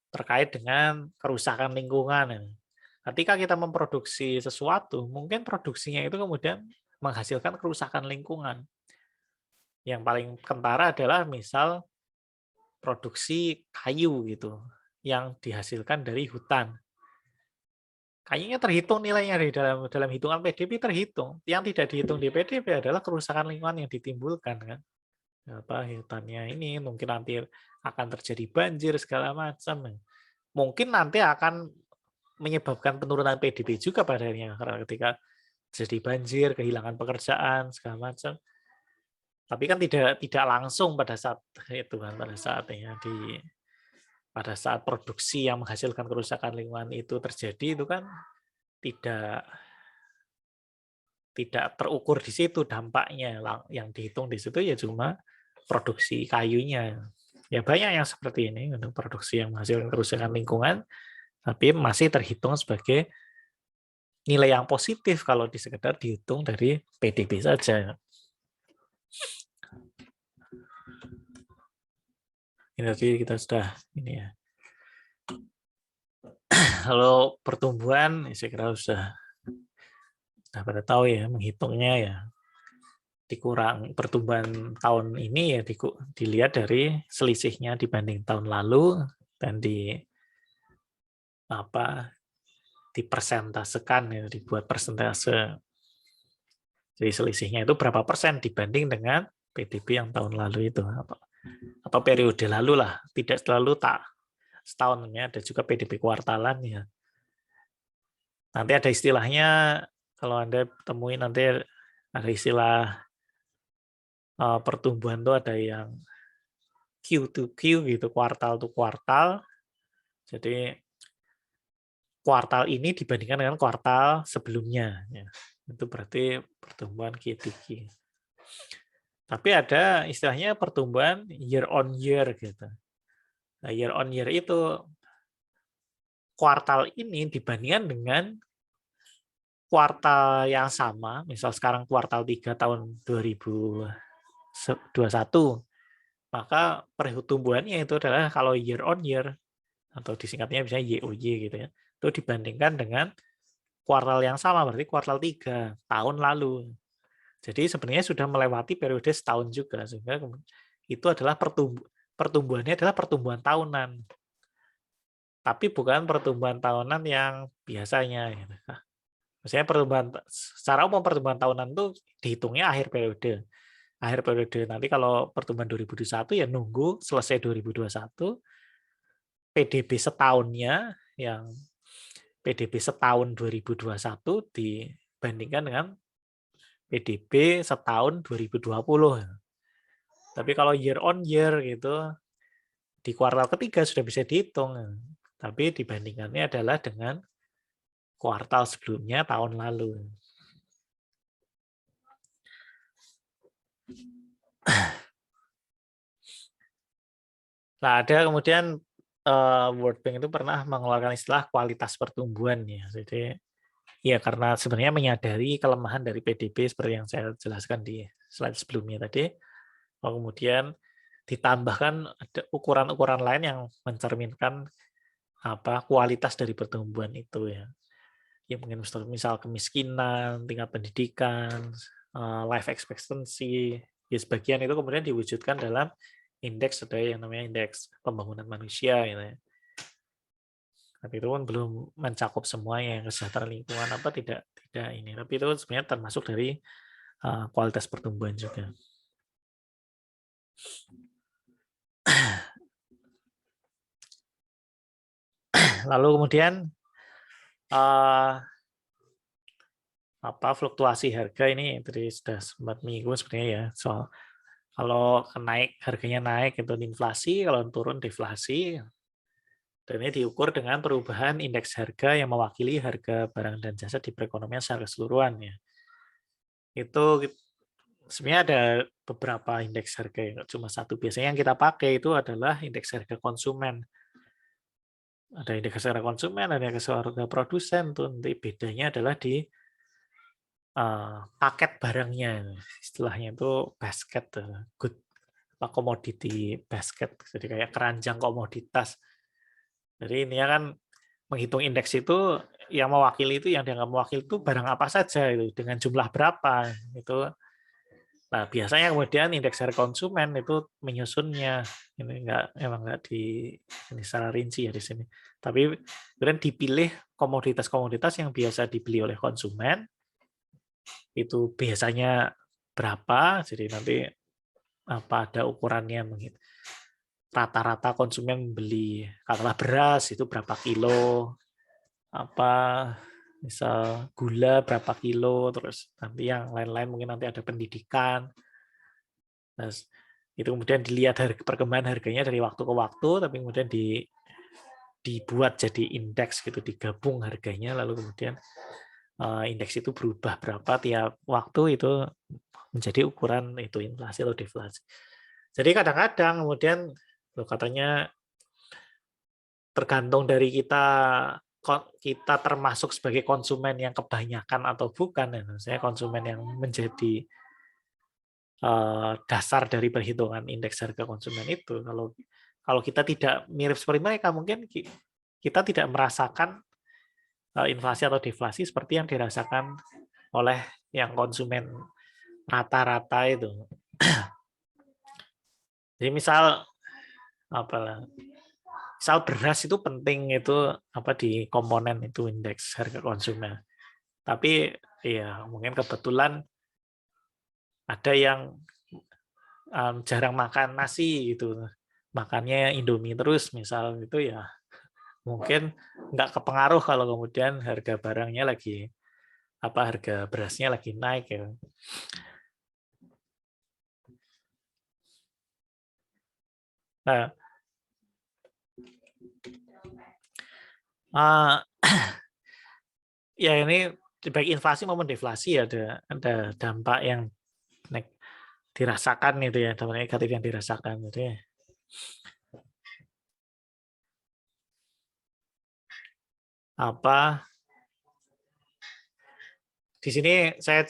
terkait dengan kerusakan lingkungan. Ketika kita memproduksi sesuatu, mungkin produksinya itu kemudian menghasilkan kerusakan lingkungan. Yang paling kentara adalah misal produksi kayu gitu, yang dihasilkan dari hutan. Kayunya terhitung nilainya di dalam hitungan PDB terhitung. Yang tidak dihitung di PDB adalah kerusakan lingkungan yang ditimbulkan kan. Apa hutannya ini mungkin nanti akan terjadi banjir segala macam. Mungkin nanti akan menyebabkan penurunan PDB juga pada akhirnya karena ketika jadi banjir, kehilangan pekerjaan segala macam. Tapi kan tidak langsung pada saat itu kan, pada saat produksi yang menghasilkan kerusakan lingkungan itu terjadi, itu kan tidak terukur di situ dampaknya. Yang dihitung di situ ya cuma produksi kayunya. Ya banyak yang seperti ini untuk produksi yang menghasilkan kerusakan lingkungan, tapi masih terhitung sebagai nilai yang positif kalau sekedar dihitung dari PDB saja. Ini tadi kita sudah ini ya. Kalau pertumbuhan, saya kira sudah pada tahu ya menghitungnya ya. Dikurang pertumbuhan tahun ini ya dilihat dari selisihnya dibanding tahun lalu dan dipersentasekan ya, dibuat persentase. Jadi selisihnya itu berapa persen dibanding dengan PDB yang tahun lalu itu atau periode lalu lah, tidak selalu setahun ya, ada juga PDB kuartalan ya. Nanti ada istilahnya kalau Anda temuin nanti ada istilah pertumbuhan itu ada yang Q to Q gitu, kuartal to kuartal. Jadi kuartal ini dibandingkan dengan kuartal sebelumnya ya. Itu berarti pertumbuhan Q to Q. Tapi ada istilahnya pertumbuhan year on year gitu. Nah, year on year itu kuartal ini dibandingkan dengan kuartal yang sama, misal sekarang kuartal 3 tahun 2021, maka pertumbuhannya itu adalah kalau year on year, atau disingkatnya misalnya YOY gitu ya, itu dibandingkan dengan kuartal yang sama, berarti kuartal 3 tahun lalu. Jadi sebenarnya sudah melewati periode setahun juga, sehingga itu adalah pertumbuhannya adalah pertumbuhan tahunan, tapi bukan pertumbuhan tahunan yang biasanya. Gitu. Maksudnya secara umum pertumbuhan tahunan itu dihitungnya akhir periode. Akhir periode nanti kalau pertumbuhan 2021 ya nunggu selesai 2021, PDB setahunnya yang PDB setahun 2021 dibandingkan dengan PDB setahun 2020. Tapi kalau year on year gitu, di kuartal ketiga sudah bisa dihitung. Tapi dibandingkannya adalah dengan kuartal sebelumnya tahun lalu. Nah, ada kemudian World Bank itu pernah mengeluarkan istilah kualitas pertumbuhan ya. Jadi ya karena sebenarnya menyadari kelemahan dari PDB seperti yang saya jelaskan di slide sebelumnya tadi. Kemudian ditambahkan ada ukuran-ukuran lain yang mencerminkan kualitas dari pertumbuhan itu ya. Ya mungkin misal kemiskinan, tingkat pendidikan, life expectancy, ya sebagian itu kemudian diwujudkan dalam indeks ada yang namanya indeks pembangunan manusia gitu ya. Tapi itu pun belum mencakup semuanya, kesejahteraan lingkungan tidak ini. Tapi itu sebenarnya termasuk dari kualitas pertumbuhan juga. Lalu kemudian fluktuasi harga ini tadi sudah sempat menyinggung sebenarnya ya, soal kalau harganya naik itu inflasi, kalau turun deflasi. Dan ini diukur dengan perubahan indeks harga yang mewakili harga barang dan jasa di perekonomian secara keseluruhan ya. Itu sebenarnya ada beberapa indeks harga, yang cuma satu. Biasanya yang kita pakai itu adalah indeks harga konsumen. Ada indeks harga konsumen, ada indeks harga produsen. Tuh nanti bedanya adalah di paket barangnya, istilahnya itu basket, good commodity basket, jadi kayak keranjang komoditas. Jadi ini kan menghitung indeks itu yang mewakili itu, yang dianggap mewakili itu barang apa saja itu dengan jumlah berapa itu. Nah biasanya kemudian indeks harga konsumen itu menyusunnya, ini emang nggak ini secara rinci ya di sini. Tapi kemudian dipilih komoditas-komoditas yang biasa dibeli oleh konsumen, itu biasanya berapa, jadi nanti ada ukurannya, rata-rata konsumen beli katakanlah beras itu berapa kilo, misal gula berapa kilo, terus nanti yang lain-lain mungkin nanti ada pendidikan. Nah, itu kemudian dilihat perkembangan harganya dari waktu ke waktu, tapi kemudian dibuat jadi indeks gitu, digabung harganya, lalu kemudian indeks itu berubah berapa tiap waktu, itu menjadi ukuran itu inflasi atau deflasi. Jadi kadang-kadang kemudian katanya tergantung dari kita termasuk sebagai konsumen yang kebanyakan atau bukan ya. Saya konsumen yang menjadi dasar dari perhitungan indeks harga konsumen itu. Kalau kita tidak mirip seperti mereka, mungkin kita tidak merasakan inflasi atau deflasi seperti yang dirasakan oleh yang konsumen rata-rata itu. Jadi misal beras itu penting itu di komponen itu indeks harga konsumen. Tapi ya mungkin kebetulan ada yang jarang makan nasi gitu, makannya Indomie terus misal, itu ya mungkin nggak kepengaruh kalau kemudian harga barangnya harga berasnya lagi naik ya. Nah, ya ini baik inflasi maupun deflasi ada dampak yang dirasakan itu ya, dampak negatif yang dirasakan gitu ya. Di sini saya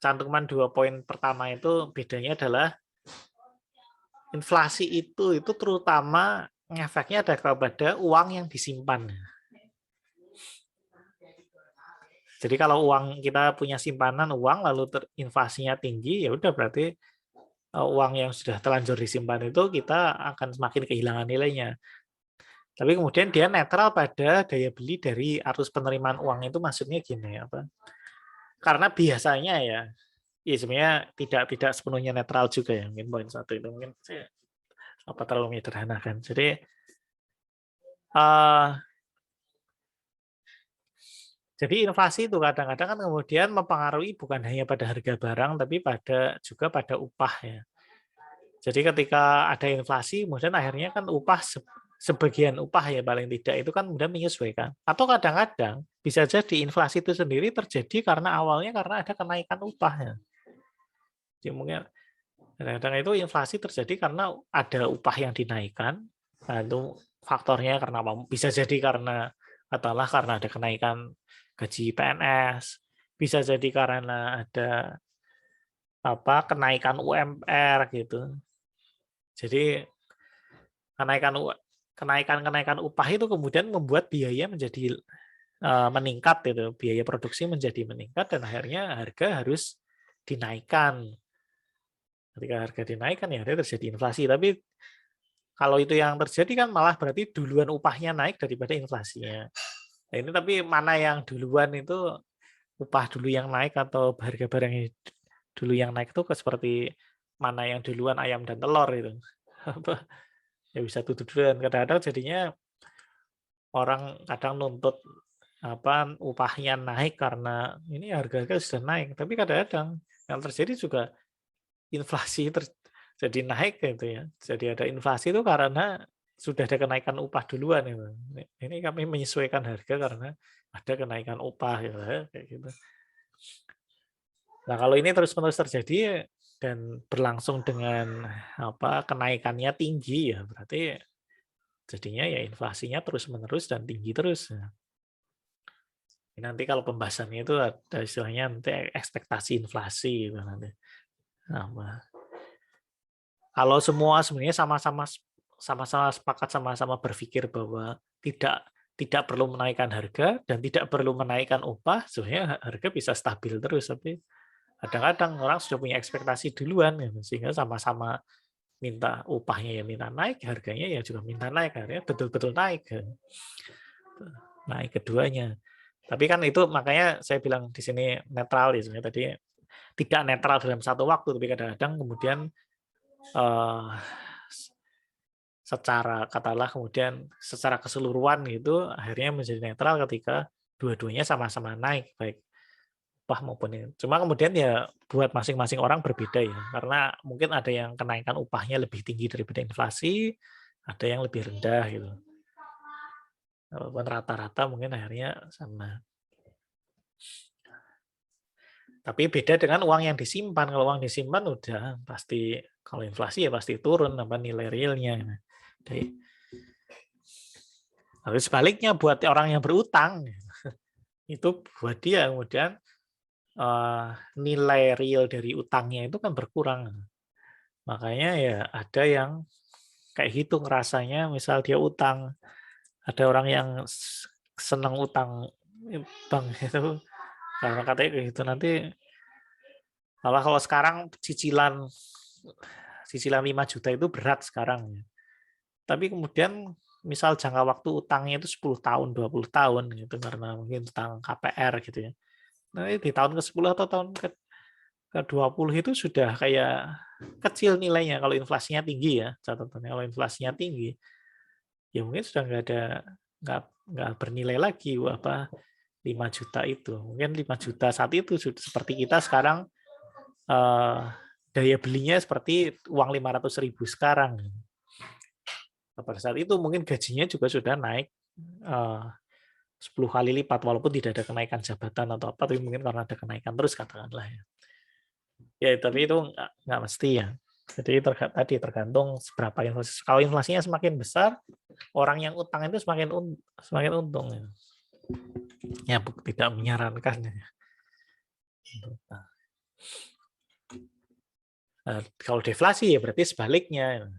cantumkan 2 poin pertama, itu bedanya adalah inflasi itu terutama efeknya ada kepada uang yang disimpan. Jadi kalau uang kita punya simpanan uang lalu inflasinya tinggi, ya udah berarti uang yang sudah terlanjur disimpan itu kita akan semakin kehilangan nilainya. Tapi kemudian dia netral pada daya beli dari arus penerimaan uang itu, maksudnya gini apa? Karena biasanya ya sebenarnya tidak sepenuhnya netral juga ya, mungkin poin satu itu mungkin saya terlalu menyederhanakan. Uh, jadi inflasi itu kadang-kadang kan kemudian mempengaruhi bukan hanya pada harga barang, tapi juga pada upah ya. Jadi ketika ada inflasi, kemudian akhirnya kan sebagian upah ya paling tidak itu kan kemudian menyesuaikan. Atau kadang-kadang bisa jadi inflasi itu sendiri terjadi karena awalnya karena ada kenaikan upahnya. Jadi mungkin kadang-kadang itu inflasi terjadi karena ada upah yang dinaikkan. Nah, itu faktornya karena apa? Bisa jadi karena katakanlah karena ada kenaikan gaji PNS, bisa jadi karena ada kenaikan UMR gitu. Jadi kenaikan upah itu kemudian membuat biaya menjadi meningkat itu, biaya produksi menjadi meningkat dan akhirnya harga harus dinaikkan. Ketika harga dinaikkan ya terjadi inflasi. Tapi kalau itu yang terjadi kan malah berarti duluan upahnya naik daripada inflasinya. Nah, ini tapi mana yang duluan itu, upah dulu yang naik atau harga barang yang dulu yang naik itu seperti mana yang duluan ayam dan telur itu. Ya bisa tuduhan. Kadang-kadang jadinya orang kadang nuntut upahnya naik karena ini harga-harga sudah naik. Tapi kadang-kadang yang terjadi juga inflasi jadi naik gitu ya. Jadi ada inflasi itu karena sudah ada kenaikan upah duluan itu. Ini kami menyesuaikan harga karena ada kenaikan upah gitu, kayak gitu. Nah, kalau ini terus-menerus terjadi dan berlangsung dengan kenaikannya tinggi ya berarti jadinya ya inflasinya terus-menerus dan tinggi terus. Nanti kalau pembahasannya itu ada istilahnya nanti ekspektasi inflasi gitu nanti. Kalau semua sebenarnya sama-sama sepakat, sama-sama berpikir bahwa tidak perlu menaikkan harga dan tidak perlu menaikkan upah, sebenarnya harga bisa stabil terus. Tapi kadang-kadang orang sudah punya ekspektasi duluan, sehingga sama-sama minta upahnya ya minta naik, harganya ya juga minta naik, akhirnya betul-betul naik, naik keduanya. Tapi kan itu makanya saya bilang di sini netral ya, sebenarnya tadi tidak netral dalam satu waktu, tapi kadang-kadang kemudian katakanlah kemudian secara keseluruhan gitu akhirnya menjadi netral ketika dua-duanya sama-sama naik baik upah maupun ini. Cuma kemudian ya buat masing-masing orang berbeda ya, karena mungkin ada yang kenaikan upahnya lebih tinggi daripada inflasi, ada yang lebih rendah gitu. Walaupun rata-rata mungkin akhirnya sama. Tapi beda dengan uang yang disimpan. Kalau uang disimpan udah pasti, kalau inflasi ya pasti turun nilai realnya. Tapi sebaliknya buat orang yang berutang itu buat dia kemudian nilai real dari utangnya itu kan berkurang. Makanya ya ada yang kayak gitu ngerasanya, misal dia utang, ada orang yang senang utang bank itu karena katanya kayak gitu nanti. Kalau sekarang cicilan 5 juta itu berat sekarang. Tapi kemudian misal jangka waktu utangnya itu 10 tahun, 20 tahun gitu karena mungkin utang KPR gitu ya. Nah, di tahun ke-10 atau tahun ke-20 itu sudah kayak kecil nilainya kalau inflasinya tinggi ya, catatannya kalau inflasinya tinggi ya mungkin sudah nggak bernilai lagi 5 juta itu. Mungkin 5 juta saat itu seperti kita sekarang daya belinya seperti uang 500.000 sekarang. Pada saat itu mungkin gajinya juga sudah naik 10 kali lipat, walaupun tidak ada kenaikan jabatan atau apa, tapi mungkin karena ada kenaikan terus katakanlah ya. Ya, tapi itu nggak mesti ya. Jadi tergantung seberapa inflasi. Kalau inflasinya semakin besar, orang yang utang itu semakin untung. Ya, tidak menyarankan. Kalau deflasi ya berarti sebaliknya.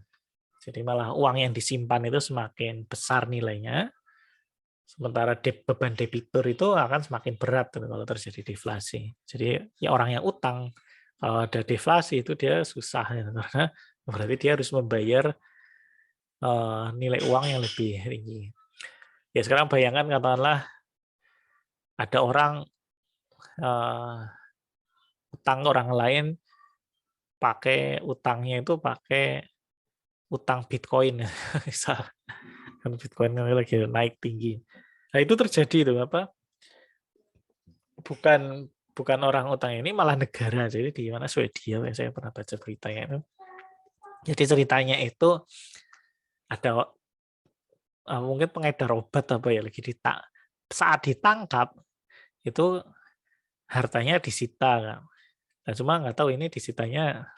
Jadi malah uang yang disimpan itu semakin besar nilainya, Sementara beban debitur itu akan semakin berat gitu kalau terjadi deflasi. Jadi ya orang yang utang kalau ada deflasi itu dia susah ya, karena berarti dia harus membayar nilai uang yang lebih tinggi. Ya sekarang bayangkan katakanlah ada orang uh, utang orang lain pakai utangnya itu pakai utang Bitcoin misal kan Bitcoin lagi naik tinggi. Nah itu terjadi itu apa? Bukan bukan orang utang ini malah negara. Jadi di mana Swedia saya pernah baca beritanya itu. Jadi ceritanya itu ada mungkin pengedar obat apa ya lagi saat ditangkap itu hartanya disita kan. Nah, cuma nggak tahu ini disitanya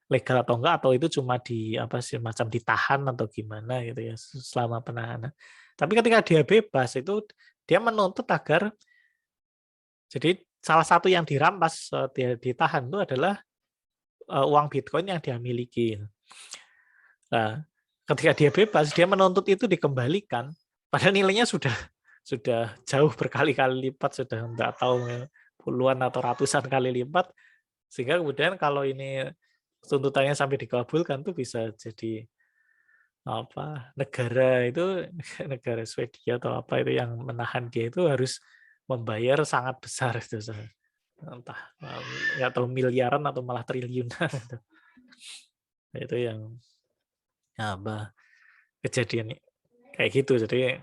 legal atau enggak atau itu cuma di apa sih macam ditahan atau gimana gitu ya selama penahanan. Tapi ketika dia bebas itu dia menuntut agar jadi salah satu yang dirampas dia ditahan itu adalah uang Bitcoin yang dia miliki. Nah, ketika dia bebas dia menuntut itu dikembalikan padahal nilainya sudah jauh berkali-kali lipat sudah nggak tahu puluhan atau ratusan kali lipat sehingga kemudian kalau ini tuntutannya sampai dikabulkan tuh bisa jadi apa negara itu negara Swedia atau apa itu yang menahan dia itu harus membayar sangat besar itu entah nggak tahu miliaran atau malah triliunan itu yang apa kejadian kayak gitu. Jadi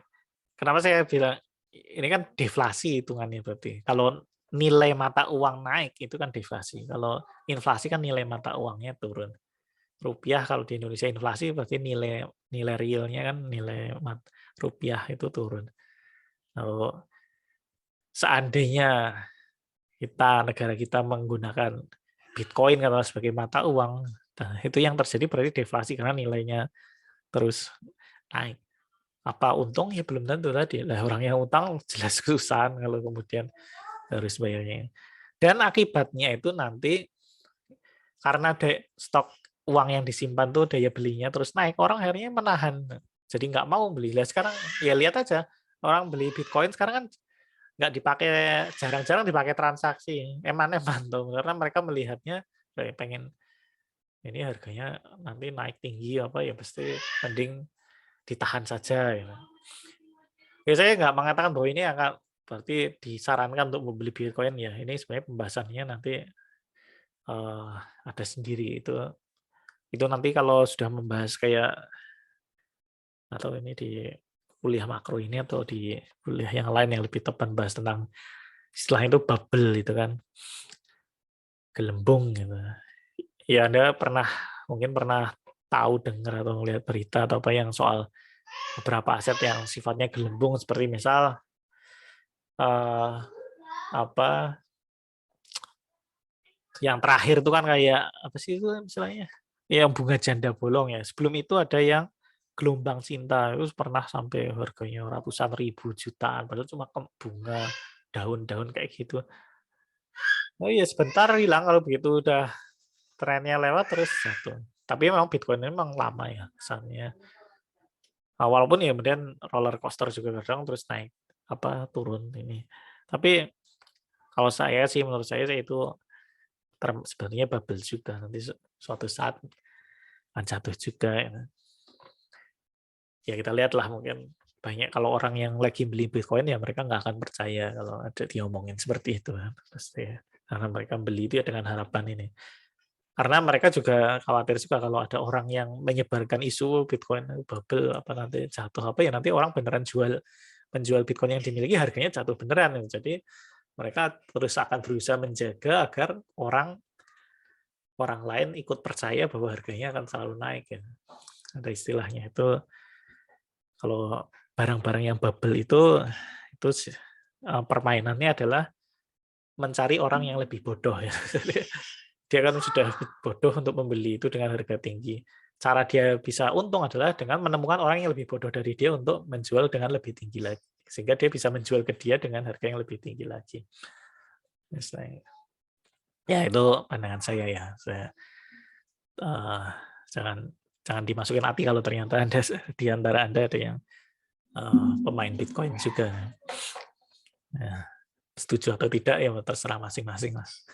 kenapa saya bilang ini kan deflasi hitungannya berarti kalau nilai mata uang naik itu kan deflasi, kalau inflasi kan nilai mata uangnya turun. Rupiah kalau di Indonesia inflasi berarti nilai nilai realnya kan nilai rupiah itu turun. Kalau seandainya negara kita menggunakan Bitcoin katakanlah sebagai mata uang, nah itu yang terjadi berarti deflasi karena nilainya terus naik. Apa untung ya belum tentu tadi. Lah orang yang utang jelas kesusahan kalau kemudian harus bayarnya. Dan akibatnya itu nanti karena stok uang yang disimpan tuh daya belinya terus naik, orang akhirnya menahan. Jadi nggak mau beli. Lah sekarang ya lihat aja orang beli Bitcoin sekarang kan nggak dipakai, jarang-jarang dipakai transaksi, eman-eman tuh karena mereka melihatnya pengen ini harganya nanti naik tinggi apa ya pasti mending ditahan saja. Ya. Ya saya nggak mengatakan bahwa ini akan berarti disarankan untuk membeli Bitcoin ya. Ini sebenarnya pembahasannya nanti ada sendiri itu nanti kalau sudah membahas kayak atau ini di kuliah makro ini atau di kuliah yang lain yang lebih tepat bahas tentang istilah itu bubble itu kan gelembung gitu. Ya Anda mungkin pernah tahu dengar atau melihat berita atau apa yang soal beberapa aset yang sifatnya gelembung seperti misal apa yang terakhir itu kan kayak apa sih itu misalnya yang bunga janda bolong ya. Sebelum itu ada yang gelombang cinta itu pernah sampai harganya ratusan ribu jutaan padahal cuma bunga daun-daun kayak gitu. Oh iya sebentar hilang kalau begitu udah trennya lewat terus jatuh. Tapi memang Bitcoin ini memang lama ya kesannya. Walaupun ya kemudian roller coaster juga kadang terus naik apa turun ini. Tapi kalau saya sih menurut saya itu sebenarnya bubble juga nanti suatu saat akan jatuh juga ya. Ya kita lihatlah mungkin banyak kalau orang yang lagi beli Bitcoin ya mereka nggak akan percaya kalau ada diomongin seperti itu kan pasti ya. Karena mereka beli itu ya dengan harapan ini. Karena mereka juga khawatir juga kalau ada orang yang menyebarkan isu Bitcoin bubble apa nanti jatuh apa ya nanti orang beneran menjual Bitcoin yang dimiliki harganya jatuh beneran. Jadi mereka terus akan berusaha menjaga agar orang lain ikut percaya bahwa harganya akan selalu naik ya. Ada istilahnya itu kalau barang-barang yang bubble itu permainannya adalah mencari orang yang lebih bodoh ya. Dia kan sudah bodoh untuk membeli itu dengan harga tinggi. Cara dia bisa untung adalah dengan menemukan orang yang lebih bodoh dari dia untuk menjual dengan lebih tinggi lagi. Sehingga dia bisa menjual ke dia dengan harga yang lebih tinggi lagi. Misalnya. Ya itu pandangan saya ya. Uh, jangan jangan dimasukin hati kalau ternyata Anda di antara Anda ada yang pemain Bitcoin juga. Nah, setuju atau tidak ya terserah masing-masing, Mas.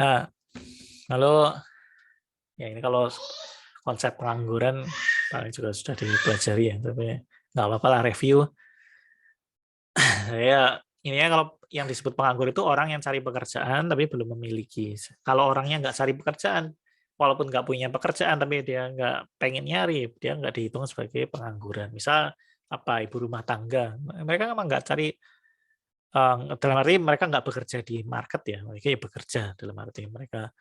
Nah, lalu ya ini kalau konsep pengangguran paling juga sudah dipelajari ya, tapi nggak apa-apa lah review. Ya, ininya kalau yang disebut penganggur itu orang yang cari pekerjaan tapi belum memiliki. Kalau orangnya nggak cari pekerjaan, walaupun nggak punya pekerjaan tapi dia nggak pengen nyari, dia nggak dihitung sebagai pengangguran. Misal apa ibu rumah tangga, mereka memang nggak cari dalam arti mereka nggak bekerja di market ya, mereka ya bekerja dalam arti mereka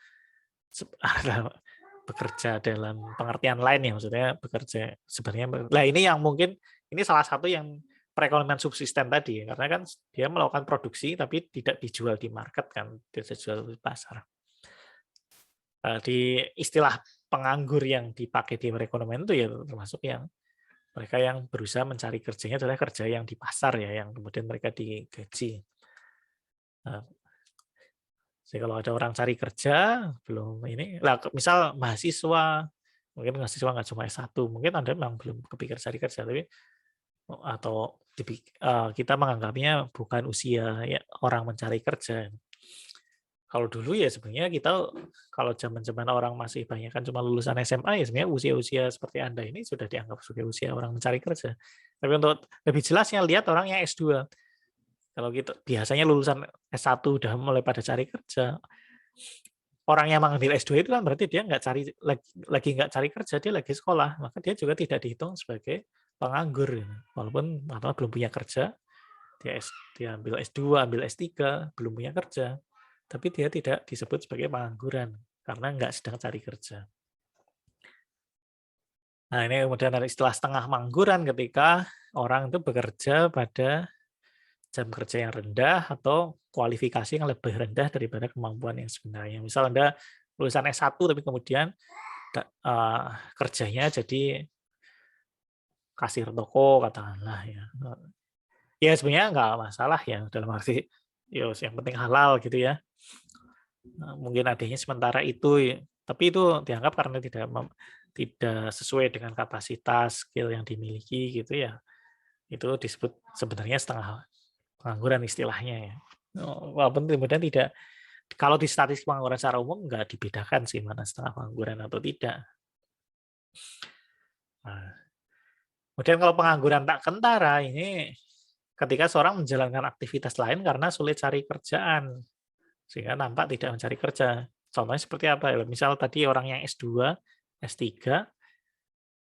bekerja dalam pengertian lain ya, maksudnya bekerja sebenarnya. Nah ini yang mungkin ini salah satu yang perekonomian subsisten tadi, karena kan dia melakukan produksi tapi tidak dijual di market kan, tidak dijual di pasar. Di istilah penganggur yang dipakai di perekonomian itu ya termasuk yang mereka yang berusaha mencari kerjanya adalah kerja yang di pasar ya, yang kemudian mereka digaji. Jadi kalau ada orang cari kerja belum ini, lah misal mahasiswa, mungkin mahasiswa nggak cuma S1, mungkin Anda memang belum kepikir cari kerja, tapi atau kita menganggapnya bukan usia ya, orang mencari kerja. Kalau dulu ya sebenarnya kita kalau zaman-zaman orang masih banyak kan cuma lulusan SMA ya sebenarnya usia-usia seperti Anda ini sudah dianggap sebagai usia orang mencari kerja. Tapi untuk lebih jelasnya lihat orang yang S2. Kalau gitu biasanya lulusan S1 udah mulai pada cari kerja. Orang yang mengambil S2 itu kan berarti dia nggak cari lagi nggak cari kerja, dia lagi sekolah, maka dia juga tidak dihitung sebagai penganggur. Walaupun belum punya kerja, dia ambil S2, ambil S3, belum punya kerja, tapi dia tidak disebut sebagai pengangguran karena nggak sedang cari kerja. Nah, ini kemudian ada istilah setengah pengangguran ketika orang itu bekerja pada jam kerja yang rendah atau kualifikasi yang lebih rendah daripada kemampuan yang sebenarnya. Misal Anda lulusan S1 tapi kemudian kerjanya jadi kasir toko katakanlah ya. Ya sebenarnya nggak masalah ya dalam arti ya yang penting halal gitu ya. Mungkin adanya sementara itu ya. Tapi itu dianggap karena tidak sesuai dengan kapasitas skill yang dimiliki gitu ya. Itu disebut sebenarnya setengah pengangguran istilahnya ya. Walaupun kemudian tidak, kalau di statistik pengangguran secara umum nggak dibedakan sih mana setengah pengangguran atau tidak. Nah, kemudian kalau pengangguran tak kentara ini ketika seorang menjalankan aktivitas lain karena sulit cari kerjaan sehingga nampak tidak mencari kerja. Contohnya seperti apa? Misal tadi orang yang S2, S3,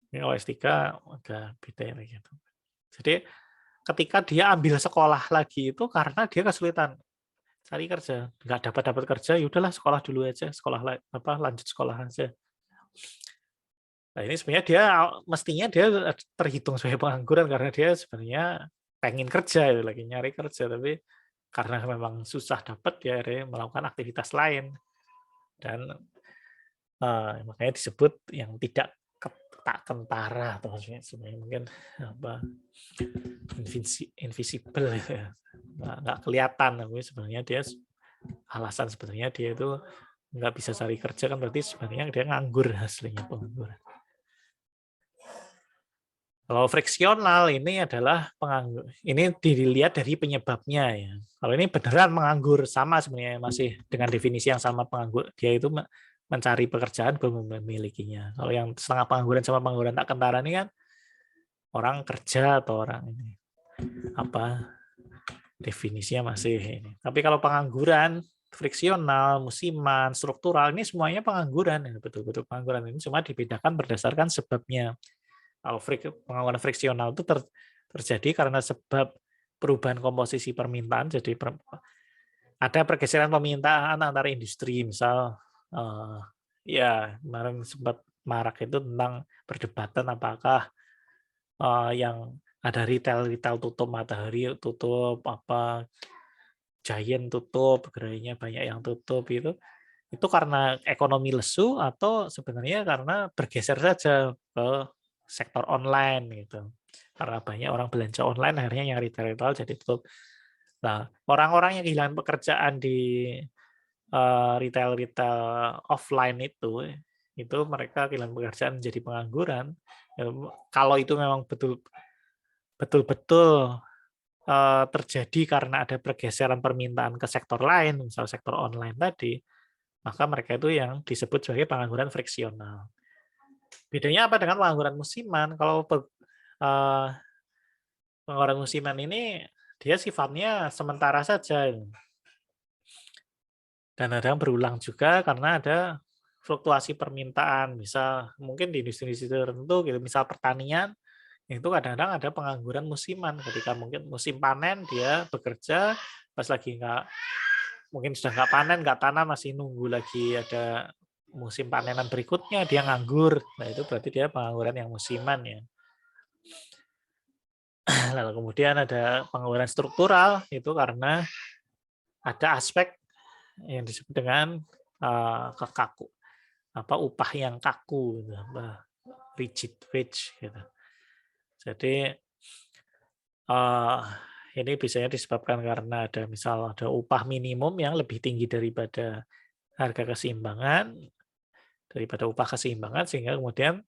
ini kalau S3 agak beda ya gitu. Jadi ketika dia ambil sekolah lagi itu karena dia kesulitan cari kerja, nggak dapat kerja, ya udahlah sekolah dulu aja, lanjut sekolah aja. Nah ini sebenarnya dia mestinya dia terhitung sebagai pengangguran karena dia sebenarnya pengen kerja, lagi nyari kerja, tapi karena memang susah dapat dia melakukan aktivitas lain dan makanya disebut yang tidak tak kentara atau sebenarnya mungkin apa invisible ya, nggak kelihatan, tapi sebenarnya dia alasan sebenarnya dia itu nggak bisa cari kerja kan berarti sebenarnya dia nganggur, hasilnya pengangguran. Kalau friksional ini adalah penganggur. Ini dilihat dari penyebabnya ya. Kalau ini beneran menganggur sama sebenarnya masih dengan definisi yang sama penganggur. Dia itu mencari pekerjaan belum memilikinya. Kalau yang setengah pengangguran sama pengangguran tak kentara ini kan orang kerja atau orang ini apa definisinya masih ini. Tapi kalau pengangguran friksional, musiman, struktural ini semuanya pengangguran, betul-betul pengangguran. Ini cuma dibedakan berdasarkan sebabnya. Kalau pengangguran friksional itu terjadi karena sebab perubahan komposisi permintaan. Jadi ada pergeseran permintaan antara industri, misal ya kemarin sempat marak itu tentang perdebatan apakah yang ada retail tutup, Matahari tutup, apa Giant tutup, gerainya banyak yang tutup itu karena ekonomi lesu atau sebenarnya karena bergeser saja ke sektor online gitu. Karena banyak orang belanja online akhirnya yang retail jadi tutup. Nah, orang-orang yang kehilangan pekerjaan di retail offline itu mereka kehilangan pekerjaan menjadi pengangguran. Ya, kalau itu memang betul-betul terjadi karena ada pergeseran permintaan ke sektor lain, misal sektor online tadi, maka mereka itu yang disebut sebagai pengangguran friksional. Bedanya apa dengan pengangguran musiman? Kalau pengangguran musiman ini dia sifatnya sementara saja, dan kadang berulang juga karena ada fluktuasi permintaan. Misal mungkin di industri-industri tertentu, gitu, misal pertanian, itu kadang-kadang ada pengangguran musiman. Ketika mungkin musim panen dia bekerja, pas lagi mungkin sudah nggak panen, nggak tanam, masih nunggu lagi ada musim panenan berikutnya, dia nganggur. Nah itu berarti dia pengangguran yang musiman ya. Lalu kemudian ada pengangguran struktural, itu karena ada aspek yang disebut dengan upah yang kaku, gitu, rigid wage gitu. Jadi ini biasanya disebabkan karena ada upah minimum yang lebih tinggi daripada harga keseimbangan, sehingga kemudian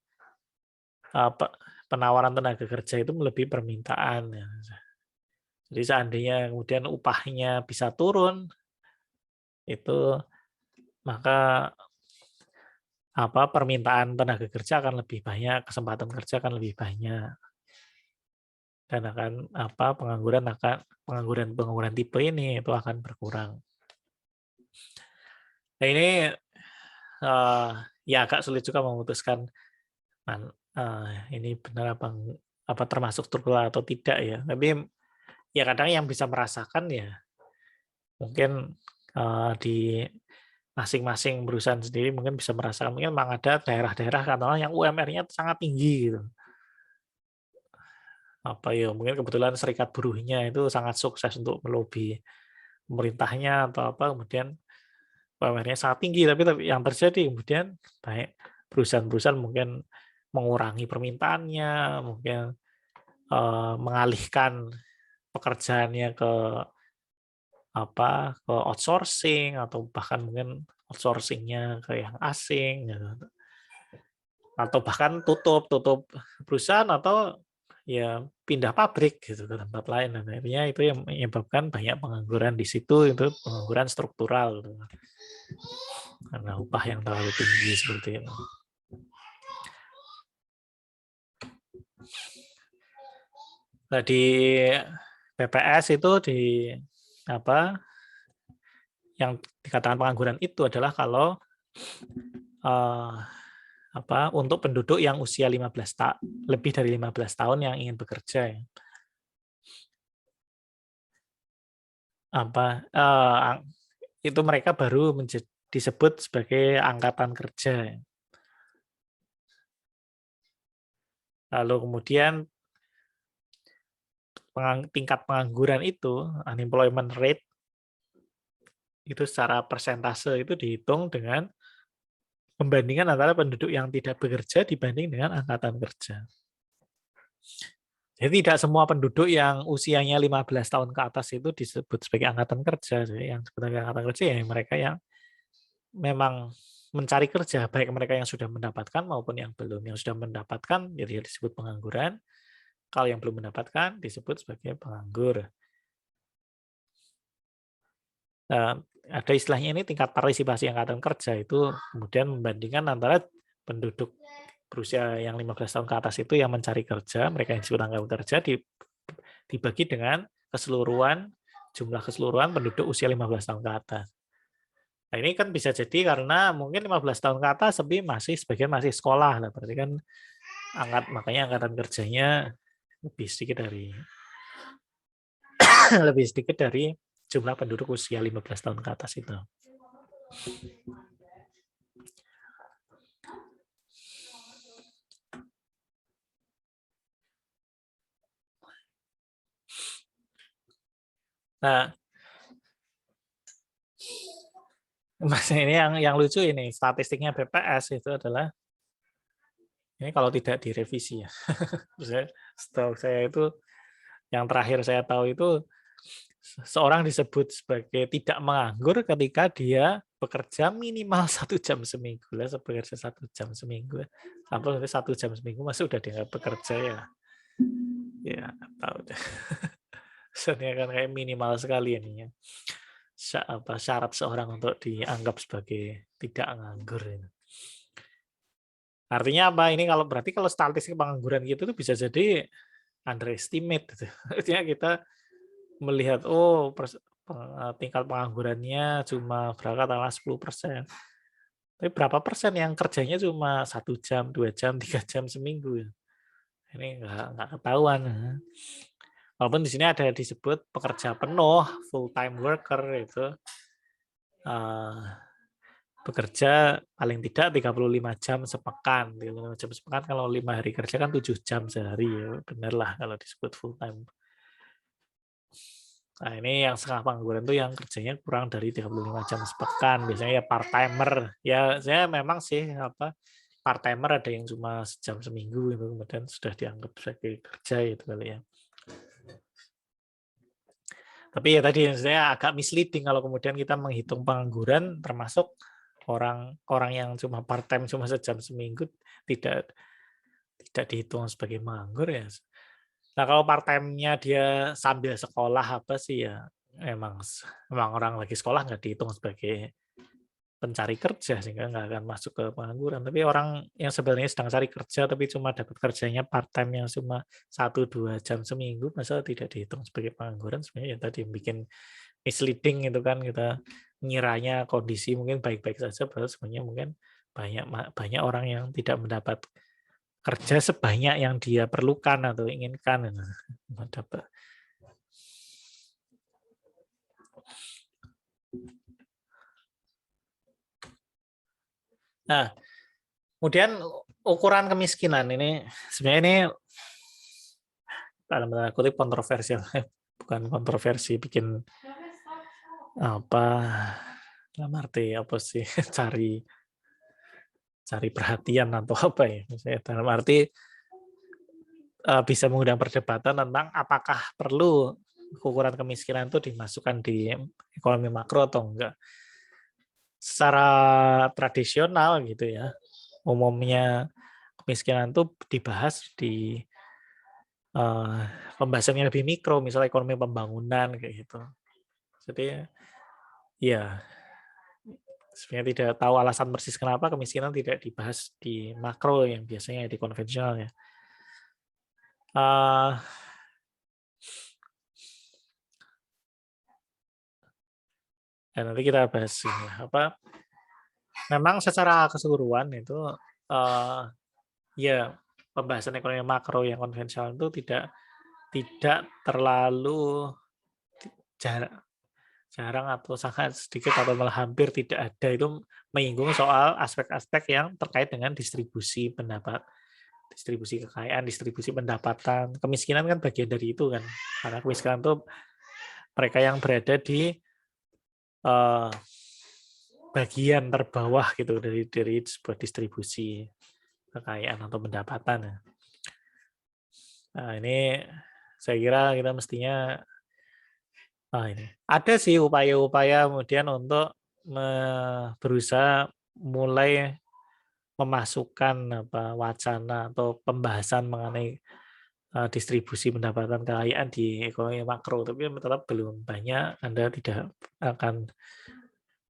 penawaran tenaga kerja itu melebihi permintaan. Ya. Jadi seandainya kemudian upahnya bisa turun, itu maka permintaan tenaga kerja akan lebih banyak, kesempatan kerja akan lebih banyak, dan pengangguran tipe ini itu akan berkurang. Nah ini ya agak sulit juga memutuskan ini benar apa termasuk struktural atau tidak ya. Tapi ya kadang yang bisa merasakan ya mungkin di masing-masing perusahaan sendiri mungkin bisa merasakan, mungkin memang ada daerah-daerah katakanlah yang UMR-nya sangat tinggi gitu. Mungkin kebetulan serikat buruhnya itu sangat sukses untuk melobi pemerintahnya atau kemudian UMR-nya sangat tinggi, tapi yang terjadi kemudian baik perusahaan-perusahaan mungkin mengurangi permintaannya, mungkin mengalihkan pekerjaannya ke outsourcing, atau bahkan mungkin outsourcing-nya ke yang asing gitu. Atau bahkan tutup perusahaan, atau ya pindah pabrik gitu ke tempat lain. Dan akhirnya itu yang menyebabkan banyak pengangguran di situ, itu pengangguran struktural gitu. Karena upah yang terlalu tinggi seperti itu. Nah, di BPS itu yang dikatakan pengangguran itu adalah kalau untuk penduduk yang usia lebih dari 15 tahun yang ingin bekerja. Itu mereka baru disebut sebagai angkatan kerja. Lalu kemudian tingkat pengangguran itu, unemployment rate, itu secara persentase itu dihitung dengan pembandingan antara penduduk yang tidak bekerja dibanding dengan angkatan kerja. Jadi tidak semua penduduk yang usianya 15 tahun ke atas itu disebut sebagai angkatan kerja. Jadi yang sebagai angkatan kerja ya mereka yang memang mencari kerja, baik mereka yang sudah mendapatkan maupun yang belum. Yang sudah mendapatkan jadi disebut pengangguran. Kalau yang belum mendapatkan disebut sebagai penganggur. Ada istilahnya ini tingkat partisipasi angkatan kerja, itu kemudian membandingkan antara penduduk berusia yang 15 tahun ke atas itu yang mencari kerja, mereka yang disebut angkatan kerja, dibagi dengan jumlah keseluruhan penduduk usia 15 tahun ke atas. Nah, ini kan bisa jadi karena mungkin 15 tahun ke atas tapi sebagian masih sekolah lah, berarti kan makanya angkatan kerjanya lebih sedikit dari jumlah penduduk usia 15 tahun ke atas itu. Nah, ini yang lucu ini, statistiknya BPS itu adalah, ini kalau tidak direvisi ya. Setahu saya itu, yang terakhir saya tahu itu Seorang disebut sebagai tidak menganggur ketika dia bekerja minimal 1 jam seminggu. Lah, bekerja 1 jam seminggu, sampai 1 jam seminggu masih udah dianggap bekerja ya. Ya, nggak tahu deh. Sebenarnya kan kayak minimal sekali ininya. Syarat seorang untuk dianggap sebagai tidak nganggur ini. Artinya apa ini? Kalau berarti kalau statistik pengangguran gitu tuh bisa jadi underestimate gitu. Artinya kita melihat tingkat penganggurannya cuma berapa, 10%. Tapi berapa persen yang kerjanya cuma 1 jam, 2 jam, 3 jam seminggu? Ini nggak ketahuan. Walaupun di sini ada disebut pekerja penuh, full time worker itu bekerja paling tidak 35 jam sepekan. 35 jam sepekan kalau 5 hari kerja kan 7 jam sehari. Ya. Benar lah kalau disebut full time. Nah, ini yang setengah pengangguran itu yang kerjanya kurang dari 35 jam sepekan. Biasanya ya part-timer. Ya, saya memang sih part-timer ada yang cuma sejam seminggu itu kemudian sudah dianggap sebagai kerja itu kali ya. Tapi ya tadi saya agak misleading kalau kemudian kita menghitung pengangguran termasuk orang yang cuma part-time cuma sejam seminggu tidak dihitung sebagai menganggur ya. Nah, kalau part-time-nya dia sambil sekolah apa sih ya, emang orang lagi sekolah nggak dihitung sebagai pencari kerja sehingga nggak akan masuk ke pengangguran. Tapi orang yang sebenarnya sedang cari kerja tapi cuma dapat kerjanya part-time yang cuma 1-2 jam seminggu, masa tidak dihitung sebagai pengangguran? Sebenarnya ya tadi bikin misleading itu kan, kita ngiranya kondisi mungkin baik-baik saja, padahal sebenarnya mungkin banyak orang yang tidak mendapat kerja sebanyak yang dia perlukan atau inginkan. Nah, kemudian ukuran kemiskinan ini sebenarnya ini dalam tanda kutip kontroversial, bukan kontroversi, bikin apa dalam arti apa sih cari perhatian atau apa ya, misalnya dalam arti bisa mengundang perdebatan tentang apakah perlu ukuran kemiskinan itu dimasukkan di ekonomi makro atau enggak. Secara tradisional gitu ya, umumnya kemiskinan itu dibahas di pembahasan yang lebih mikro, misalnya ekonomi pembangunan kayak gitu. Jadi ya sebenarnya tidak tahu alasan persis kenapa kemiskinan tidak dibahas di makro yang biasanya di konvensional ya. Dan nanti kita bahas ini apa. Memang secara keseluruhan itu ya pembahasan ekonomi makro yang konvensional itu tidak terlalu jarang atau sangat sedikit atau malah hampir tidak ada itu menyinggung soal aspek-aspek yang terkait dengan distribusi pendapat, distribusi kekayaan, distribusi pendapatan. Kemiskinan kan bagian dari itu kan, karena kemiskinan itu mereka yang berada di bagian terbawah gitu dari sebuah distribusi kekayaan atau pendapatan. Nah, ini saya kira kita mestinya ini ada sih upaya-upaya kemudian untuk berusaha mulai memasukkan wacana atau pembahasan mengenai distribusi pendapatan kekayaan di ekonomi makro, tapi tetap belum banyak. Anda tidak akan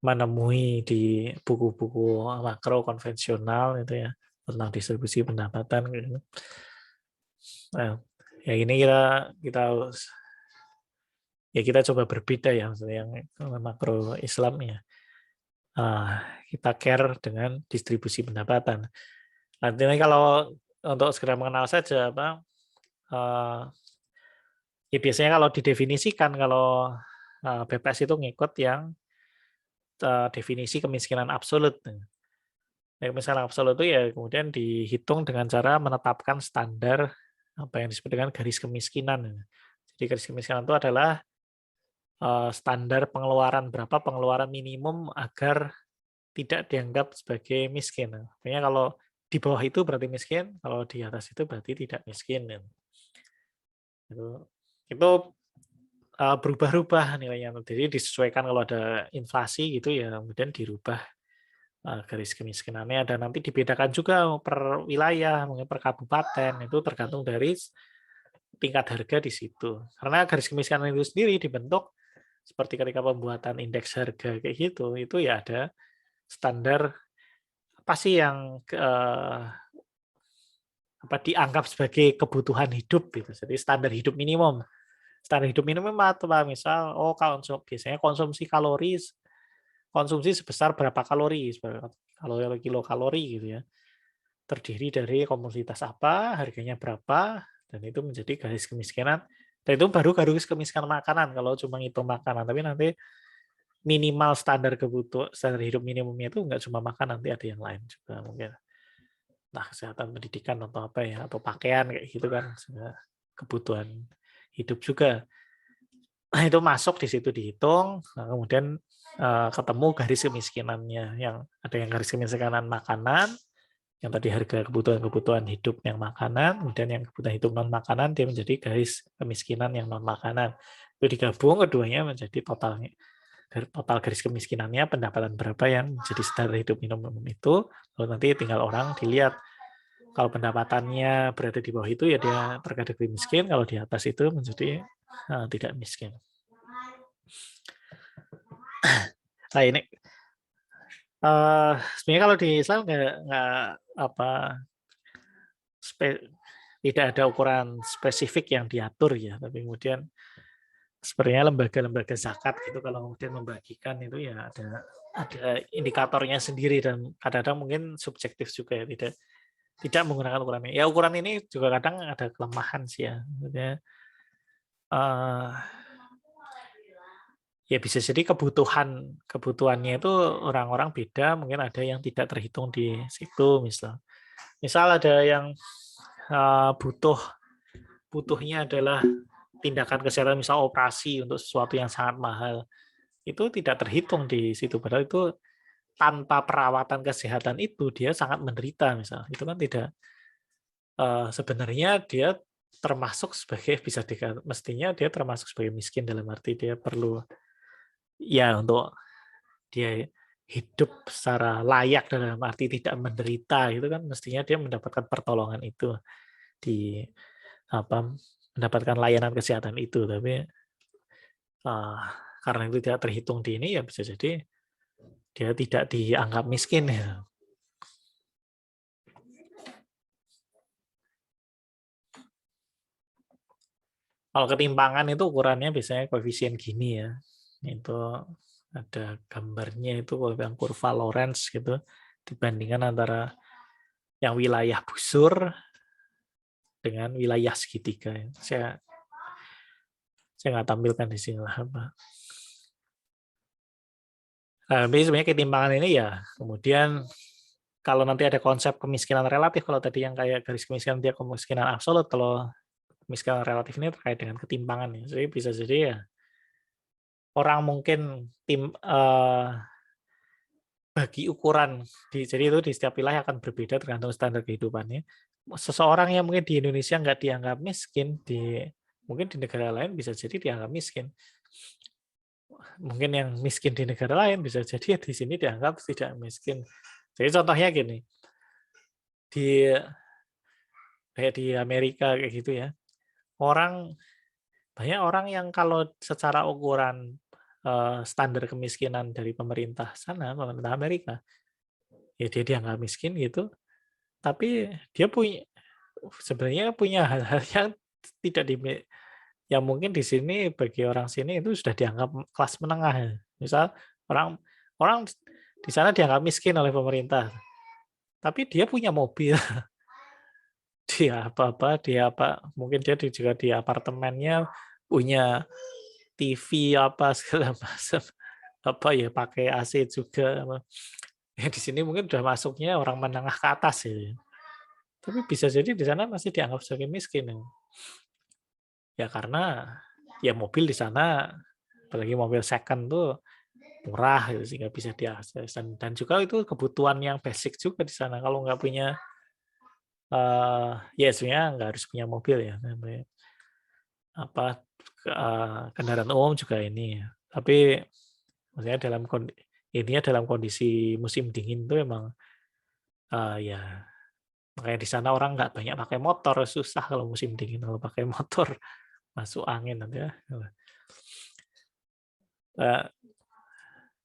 menemui di buku-buku makro konvensional itu ya tentang distribusi pendapatan gitu. Nah, ya ini kita coba berbeda ya, yang makro Islam ya. Kita care dengan distribusi pendapatan. Artinya kalau untuk segera mengenal saja ya biasanya kalau didefinisikan kalau BPS itu ngikut yang definisi kemiskinan absolut. Kemiskinan absolut itu ya kemudian dihitung dengan cara menetapkan standar apa yang disebut dengan garis kemiskinan. Jadi garis kemiskinan itu adalah standar pengeluaran, berapa pengeluaran minimum agar tidak dianggap sebagai miskin. Makanya kalau di bawah itu berarti miskin, kalau di atas itu berarti tidak miskin. Itu berubah-ubah nilainya. Jadi disesuaikan kalau ada inflasi gitu ya, kemudian dirubah garis kemiskinannya, dan nanti dibedakan juga per wilayah, mungkin per kabupaten, itu tergantung dari tingkat harga di situ. Karena garis kemiskinan itu sendiri dibentuk seperti ketika pembuatan indeks harga kayak gitu, itu ya ada standar apa sih yang apa dianggap sebagai kebutuhan hidup gitu. Jadi standar hidup minimum. Standar hidup minimum apa? Misal, oh biasanya konsumsi sebesar berapa kalori, kalau kilokalori gitu ya. Terdiri dari komoditas apa, harganya berapa, dan itu menjadi garis kemiskinan. Dan itu baru garis kemiskinan makanan kalau cuma ngitung makanan, tapi nanti minimal standar hidup minimumnya itu nggak cuma makan, nanti ada yang lain juga mungkin. Nah, kesehatan, pendidikan atau apa ya, atau pakaian kayak gitu kan, kebutuhan hidup juga. Nah, itu masuk di situ dihitung, nah, kemudian ketemu garis kemiskinannya, yang ada yang garis kemiskinan makanan, yang tadi harga kebutuhan-kebutuhan hidup yang makanan, kemudian yang kebutuhan hidup non makanan dia menjadi garis kemiskinan yang non makanan. Itu digabung keduanya menjadi total garis kemiskinannya, pendapatan berapa yang menjadi standar hidup minimum itu, lalu nanti tinggal orang dilihat kalau pendapatannya berada di bawah itu ya dia terkategori miskin, kalau di atas itu menjadi tidak miskin. Nah ini sebenarnya kalau di Islam nggak apa tidak ada ukuran spesifik yang diatur ya, tapi kemudian sebenarnya lembaga-lembaga zakat gitu kalau kemudian membagikan itu ya ada indikatornya sendiri, dan kadang-kadang mungkin subjektif juga ya, tidak menggunakan ukurannya. Ya ukuran ini juga kadang ada kelemahan sih ya. Maksudnya ya bisa jadi kebutuhannya itu orang-orang beda, mungkin ada yang tidak terhitung di situ misal ada yang butuhnya adalah tindakan kesehatan, misal operasi untuk sesuatu yang sangat mahal, itu tidak terhitung di situ, padahal itu tanpa perawatan kesehatan itu dia sangat menderita, misal itu kan tidak sebenarnya dia termasuk sebagai mestinya dia termasuk sebagai miskin, dalam arti dia perlu ya untuk dia hidup secara layak, dalam arti tidak menderita, itu kan mestinya dia mendapatkan pertolongan itu di apa mendapatkan layanan kesehatan itu, tapi karena itu tidak terhitung di ini ya bisa jadi dia tidak dianggap miskin ya. Kalau ketimpangan itu ukurannya biasanya koefisien gini ya. Itu ada gambarnya, itu yang kurva Lorenz gitu, dibandingkan antara yang wilayah busur dengan wilayah segitiga. Saya nggak tampilkan di sini lah apa. Tapi sebenarnya ketimpangan ini ya kemudian kalau nanti ada konsep kemiskinan relatif, kalau tadi yang kayak garis kemiskinan dia kemiskinan absolut, kalau kemiskinan relatif ini terkait dengan ketimpangan ya. Jadi bisa jadi ya orang mungkin bagi ukuran jadi itu di setiap wilayah akan berbeda tergantung standar kehidupannya. Seseorang yang mungkin di Indonesia nggak dianggap miskin, mungkin di negara lain bisa jadi dianggap miskin. Mungkin yang miskin di negara lain bisa jadi di sini dianggap tidak miskin. Jadi contohnya gini, di kayak di Amerika kayak gitu ya. Banyak orang yang kalau secara ukuran standar kemiskinan dari pemerintah Amerika, ya dia dianggap miskin gitu, tapi dia sebenarnya punya hal-hal yang tidak yang mungkin di sini bagi orang sini itu sudah dianggap kelas menengah ya. Misal orang orang di sana dianggap miskin oleh pemerintah, tapi dia punya mobil, mungkin dia juga di apartemennya punya TV apa segala macam, apa ya pakai AC juga. Ya di sini mungkin udah masuknya orang menengah ke atas ya. Tapi bisa jadi di sana masih dianggap sebagai miskin ya. Ya karena ya mobil di sana apalagi mobil second tuh murah gitu, sehingga bisa diakses, dan juga itu kebutuhan yang basic juga di sana. Kalau nggak punya ya sebenarnya nggak harus punya mobil ya, apa kendaraan umum juga ini. Tapi maksudnya dalam kondisi musim dingin itu emang ya makanya di sana orang nggak banyak pakai motor, susah kalau musim dingin kalau pakai motor masuk angin nanti ya.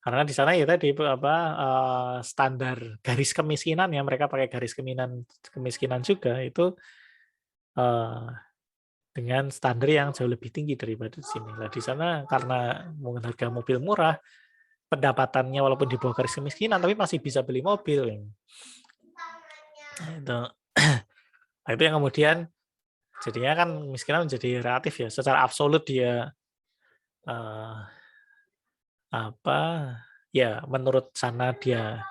Karena di sana ya tadi standar garis kemiskinan ya mereka pakai garis kemiskinan juga itu dengan standar yang jauh lebih tinggi daripada di sini. Nah, di sana karena mungkin harga mobil murah, pendapatannya walaupun di bawah garis kemiskinan tapi masih bisa beli mobil. Itu. Nah, itu yang kemudian jadinya kan kemiskinan menjadi relatif ya. Secara absolut dia ya menurut sana dia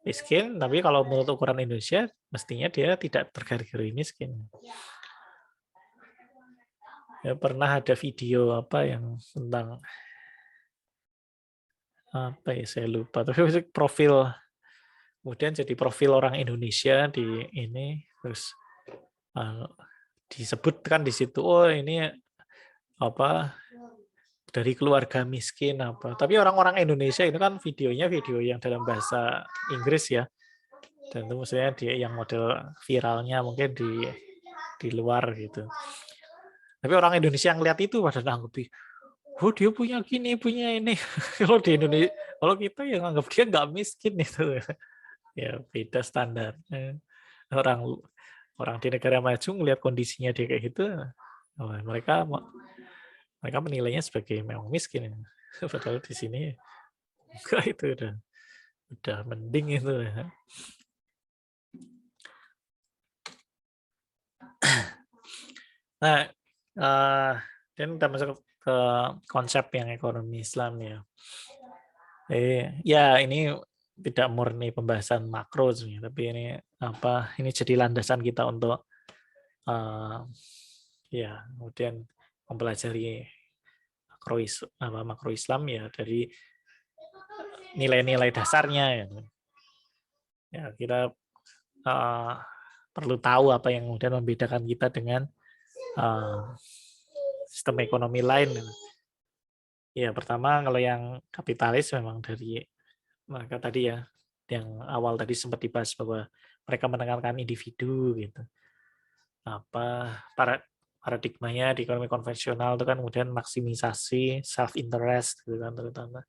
miskin, tapi kalau menurut ukuran Indonesia mestinya dia tidak terkategori miskin. Ya, pernah ada video yang tentang saya lupa, tapi profil kemudian jadi profil orang Indonesia di ini terus disebutkan di situ ini dari keluarga miskin tapi orang-orang Indonesia itu kan videonya video yang dalam bahasa Inggris ya, dan itu maksudnya dia yang model viralnya mungkin di luar gitu, tapi orang Indonesia yang lihat itu pada nanggepi, oh dia punya gini punya ini. Kalau di Indonesia, kalau kita yang anggap dia nggak miskin itu ya beda standar. Orang orang di negara maju ngelihat kondisinya dia kayak gitu, mereka menilainya sebagai memang miskin. Padahal di sini enggak, itu udah mending itu. Nah, dan kita masuk ke konsep yang ekonomi Islam ya. Ya ini tidak murni pembahasan makro sebenarnya, tapi ini jadi landasan kita untuk ya kemudian mempelajari makro Islam ya dari nilai-nilai dasarnya ya. Ya kita perlu tahu apa yang kemudian membedakan kita dengan sistem ekonomi lain. Ya pertama kalau yang kapitalis memang dari mereka tadi ya, yang awal tadi sempat dibahas bahwa mereka menekankan individu gitu. Paradigmanya di ekonomi konvensional itu kan kemudian maksimisasi self interest gitu kan terutama.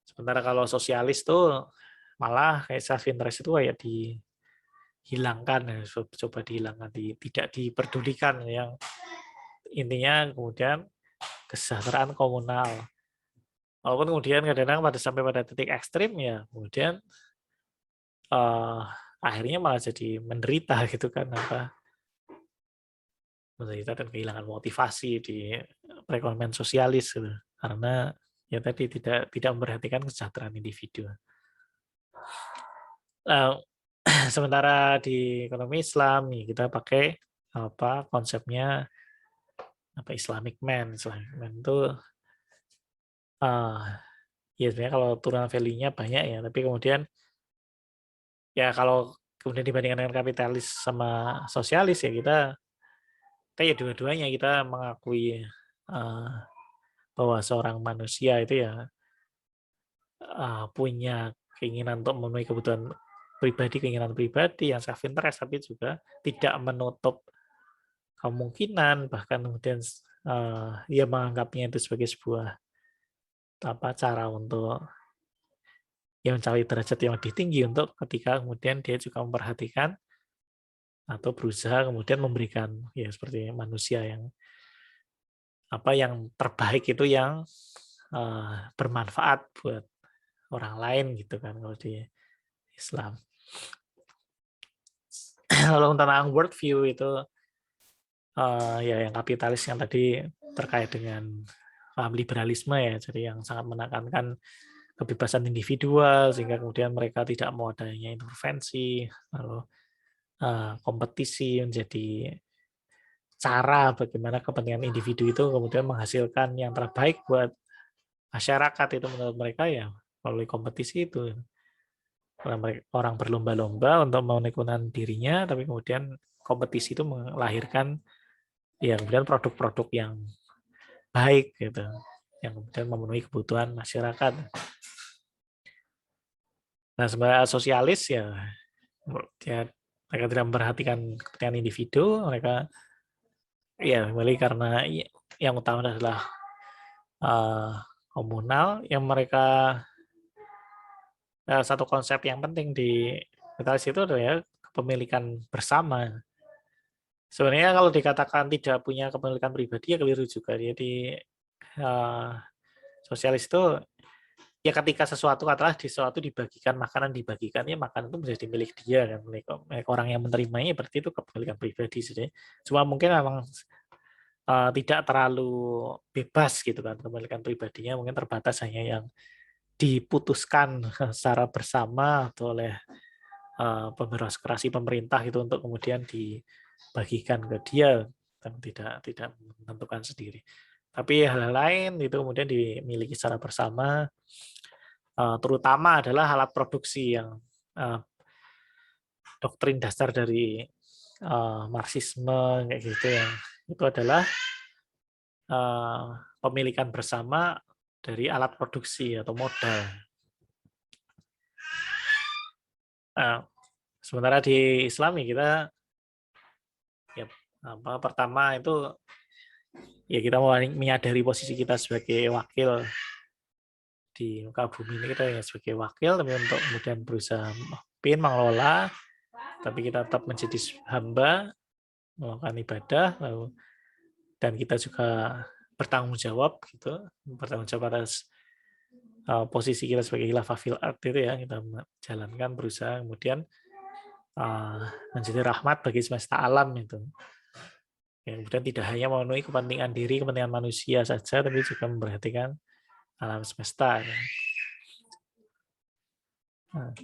Sementara kalau sosialis tuh malah kayak self interest itu kayak dihilangkan ya, coba dihilangkan, tidak diperdulikan, yang intinya kemudian kesejahteraan komunal. Walaupun kemudian kadang-kadang sampai pada titik ekstrim ya kemudian akhirnya malah jadi menderita gitu kan, menderita dan kehilangan motivasi di perekonomian sosialis gitu. Karena ya tadi tidak memperhatikan kesejahteraan individu. Sementara di ekonomi Islam kita pakai konsepnya Islamic man. Islamic man itu ya sebenarnya kalau turunan value-nya banyak ya, tapi kemudian ya kalau kemudian dibandingkan dengan kapitalis sama sosialis ya kita ya dua-duanya kita mengakui bahwa seorang manusia itu ya punya keinginan untuk memenuhi kebutuhan keinginan pribadi yang self interest, tapi juga tidak menutup kemungkinan bahkan kemudian ia menganggapnya itu sebagai sebuah cara untuk mencari derajat yang lebih tinggi untuk ketika kemudian dia juga memperhatikan atau berusaha kemudian memberikan ya seperti manusia yang terbaik itu yang bermanfaat buat orang lain gitu kan kalau di Islam. Kalau tentang worldview itu ya yang kapitalis yang tadi terkait dengan paham liberalisme ya, jadi yang sangat menekankan kebebasan individual sehingga kemudian mereka tidak mau adanya intervensi, lalu kompetisi menjadi cara bagaimana kepentingan individu itu kemudian menghasilkan yang terbaik buat masyarakat. Itu menurut mereka ya melalui kompetisi itu. Orang berlomba-lomba untuk menekuni dirinya, tapi kemudian kompetisi itu melahirkan ya kemudian produk-produk yang baik gitu, yang kemudian memenuhi kebutuhan masyarakat. Nah, sebenarnya sosialis ya, ya mereka tidak memperhatikan kepentingan individu, mereka ya kembali karena yang utama adalah komunal, yang mereka satu konsep yang penting di kapitalis itu adalah ya, kepemilikan bersama. Sebenarnya kalau dikatakan tidak punya kepemilikan pribadi ya keliru juga. Jadi sosialis itu ya ketika sesuatu katakanlah sesuatu dibagikan, makanan dibagikan, ya makanan itu menjadi milik dia kan, milik orang yang menerimanya, berarti itu kepemilikan pribadi sih. Cuma mungkin memang tidak terlalu bebas gitu kan, kepemilikan pribadinya mungkin terbatas, hanya yang diputuskan secara bersama atau oleh birokrasi pemerintah itu untuk kemudian dibagikan ke dia, dan tidak menentukan sendiri. Tapi hal-hal lain itu kemudian dimiliki secara bersama, terutama adalah alat produksi yang doktrin dasar dari Marxisme kayak gitu ya. Itu adalah pemilikan bersama dari alat produksi atau modal. Sementara di Islam kita ya pertama itu ya kita mau menyadari posisi kita sebagai wakil di muka bumi ini, kita ya sebagai wakil, tapi untuk kemudian berusaha memimpin, mengelola, tapi kita tetap menjadi hamba, melakukan ibadah, lalu dan kita juga bertanggung jawab gitu, bertanggung jawab atas posisi kita sebagai khilafah fil ard itu ya, kita jalankan, berusaha kemudian menjadi rahmat bagi semesta alam itu. Ya, kemudian tidak hanya memenuhi kepentingan diri, kepentingan manusia saja, tapi juga memperhatikan alam semesta. Nah,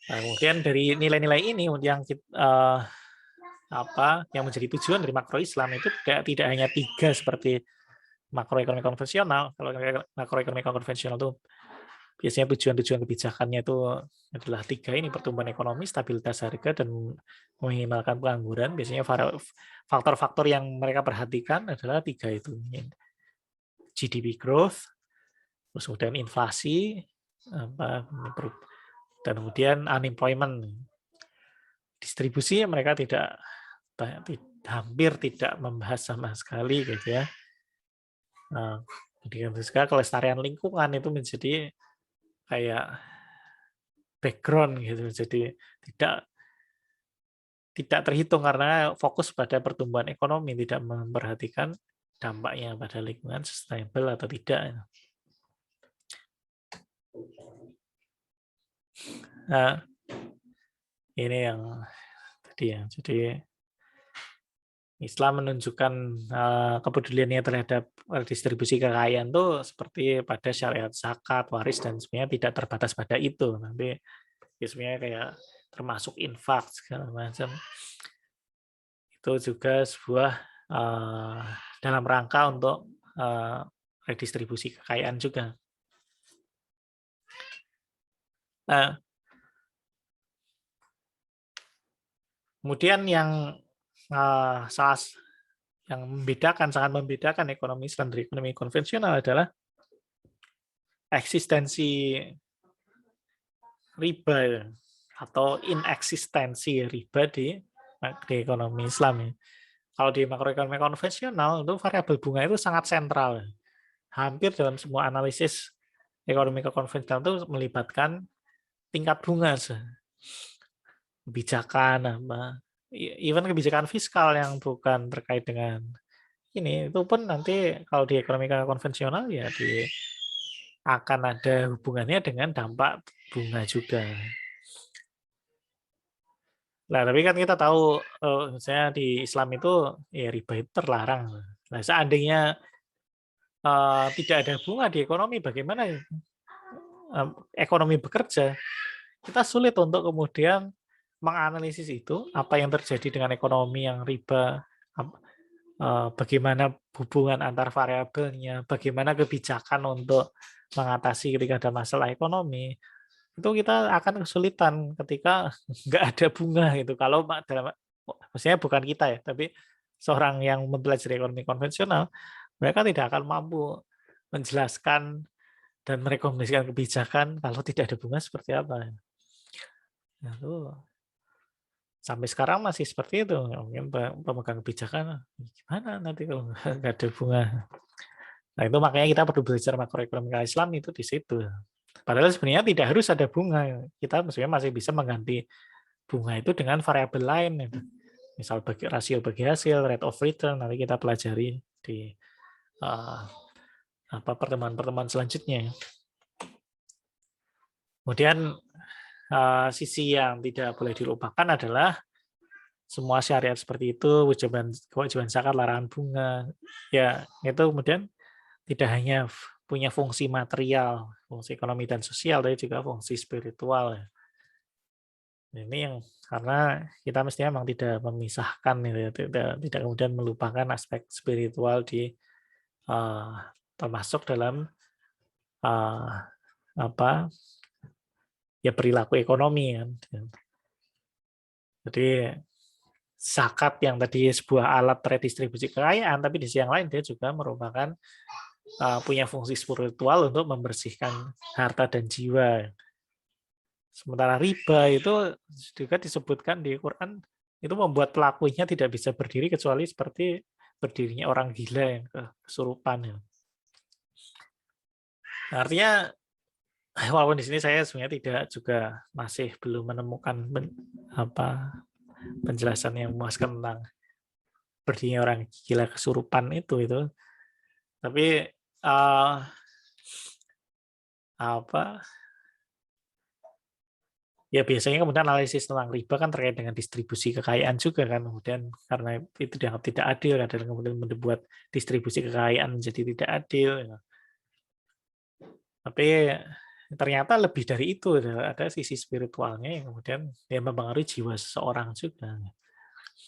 kemudian dari nilai-nilai ini yang yang menjadi tujuan dari makro Islam itu tidak hanya 3 seperti makroekonomi konvensional. Kalau makroekonomi konvensional itu biasanya tujuan-tujuan kebijakannya itu adalah 3 ini: pertumbuhan ekonomi, stabilitas harga, dan meminimalkan pengangguran. Biasanya faktor-faktor yang mereka perhatikan adalah 3 itu: GDP growth, terus kemudian inflasi, dan kemudian unemployment. Distribusi mereka hampir tidak membahas sama sekali gitu ya. Jadi kelestarian lingkungan itu menjadi kayak background gitu, jadi tidak terhitung karena fokus pada pertumbuhan ekonomi, tidak memperhatikan dampaknya pada lingkungan, sustainable atau tidak. Nah, ini yang tadi ya. Jadi Islam menunjukkan kepeduliannya terhadap distribusi kekayaan tuh seperti pada syariat zakat, waris, dan sebenarnya tidak terbatas pada itu. Nanti sebenarnya kayak termasuk infak segala macam. Itu juga sebuah dalam rangka untuk redistribusi kekayaan juga. Nah, kemudian yang sangat membedakan ekonomi Islam dari ekonomi konvensional adalah eksistensi riba atau ineksistensi riba di ekonomi Islam. Kalau di makroekonomi konvensional itu variabel bunga itu sangat sentral. Hampir dalam semua analisis ekonomi konvensional itu melibatkan tingkat bunga, kebijakan even kebijakan fiskal yang bukan terkait dengan ini, itu pun nanti kalau di ekonomi konvensional ya akan ada hubungannya dengan dampak bunga juga. Nah, tapi kan kita tahu misalnya di Islam itu ya riba itu terlarang. Nah, seandainya tidak ada bunga di ekonomi, bagaimana ekonomi bekerja? Kita sulit untuk kemudian menganalisis itu, apa yang terjadi dengan ekonomi yang riba, bagaimana hubungan antar variabelnya, bagaimana kebijakan untuk mengatasi ketika ada masalah ekonomi. Itu kita akan kesulitan ketika nggak ada bunga gitu. Kalau dalam, maksudnya bukan kita ya, tapi seorang yang mempelajari ekonomi konvensional, mereka tidak akan mampu menjelaskan dan merekomendasikan kebijakan kalau tidak ada bunga seperti apa. Nah, itu sampai sekarang masih seperti itu. Mungkin pemegang kebijakan gimana nanti kalau nggak ada bunga. Nah, itu makanya kita perlu belajar makroekonomika Islam itu di situ. Padahal sebenarnya tidak harus ada bunga. Kita sebenarnya masih bisa mengganti bunga itu dengan variabel lain. Gitu. Misal rasio bagi hasil, rate of return, nanti kita pelajari di uh, pertemuan-pertemuan selanjutnya. Kemudian sisi yang tidak boleh dilupakan adalah semua syariat seperti itu, kewajiban zakat, larangan bunga, ya itu kemudian tidak hanya punya fungsi material, fungsi ekonomi dan sosial, tapi juga fungsi spiritual. Ini yang karena kita mestinya memang tidak memisahkan, ya, tidak kemudian melupakan aspek spiritual di termasuk dalam apa ya perilaku ekonomi kan. Jadi zakat yang tadi sebuah alat redistribusi kekayaan, tapi di sisi yang lain dia juga merupakan punya fungsi spiritual untuk membersihkan harta dan jiwa. Sementara riba itu juga disebutkan di Quran itu membuat pelakunya tidak bisa berdiri kecuali seperti berdirinya orang gila yang kesurupan. Artinya walaupun di sini saya sebenarnya tidak juga masih belum menemukan penjelasan yang memuaskan tentang berdirinya orang gila kesurupan itu, tapi ya biasanya kemudian analisis tentang riba kan terkait dengan distribusi kekayaan juga kan, kemudian karena itu dianggap tidak adil, kadang kemudian membuat distribusi kekayaan menjadi tidak adil. Tapi ternyata lebih dari itu, ada sisi spiritualnya yang kemudian mempengaruhi jiwa seseorang juga.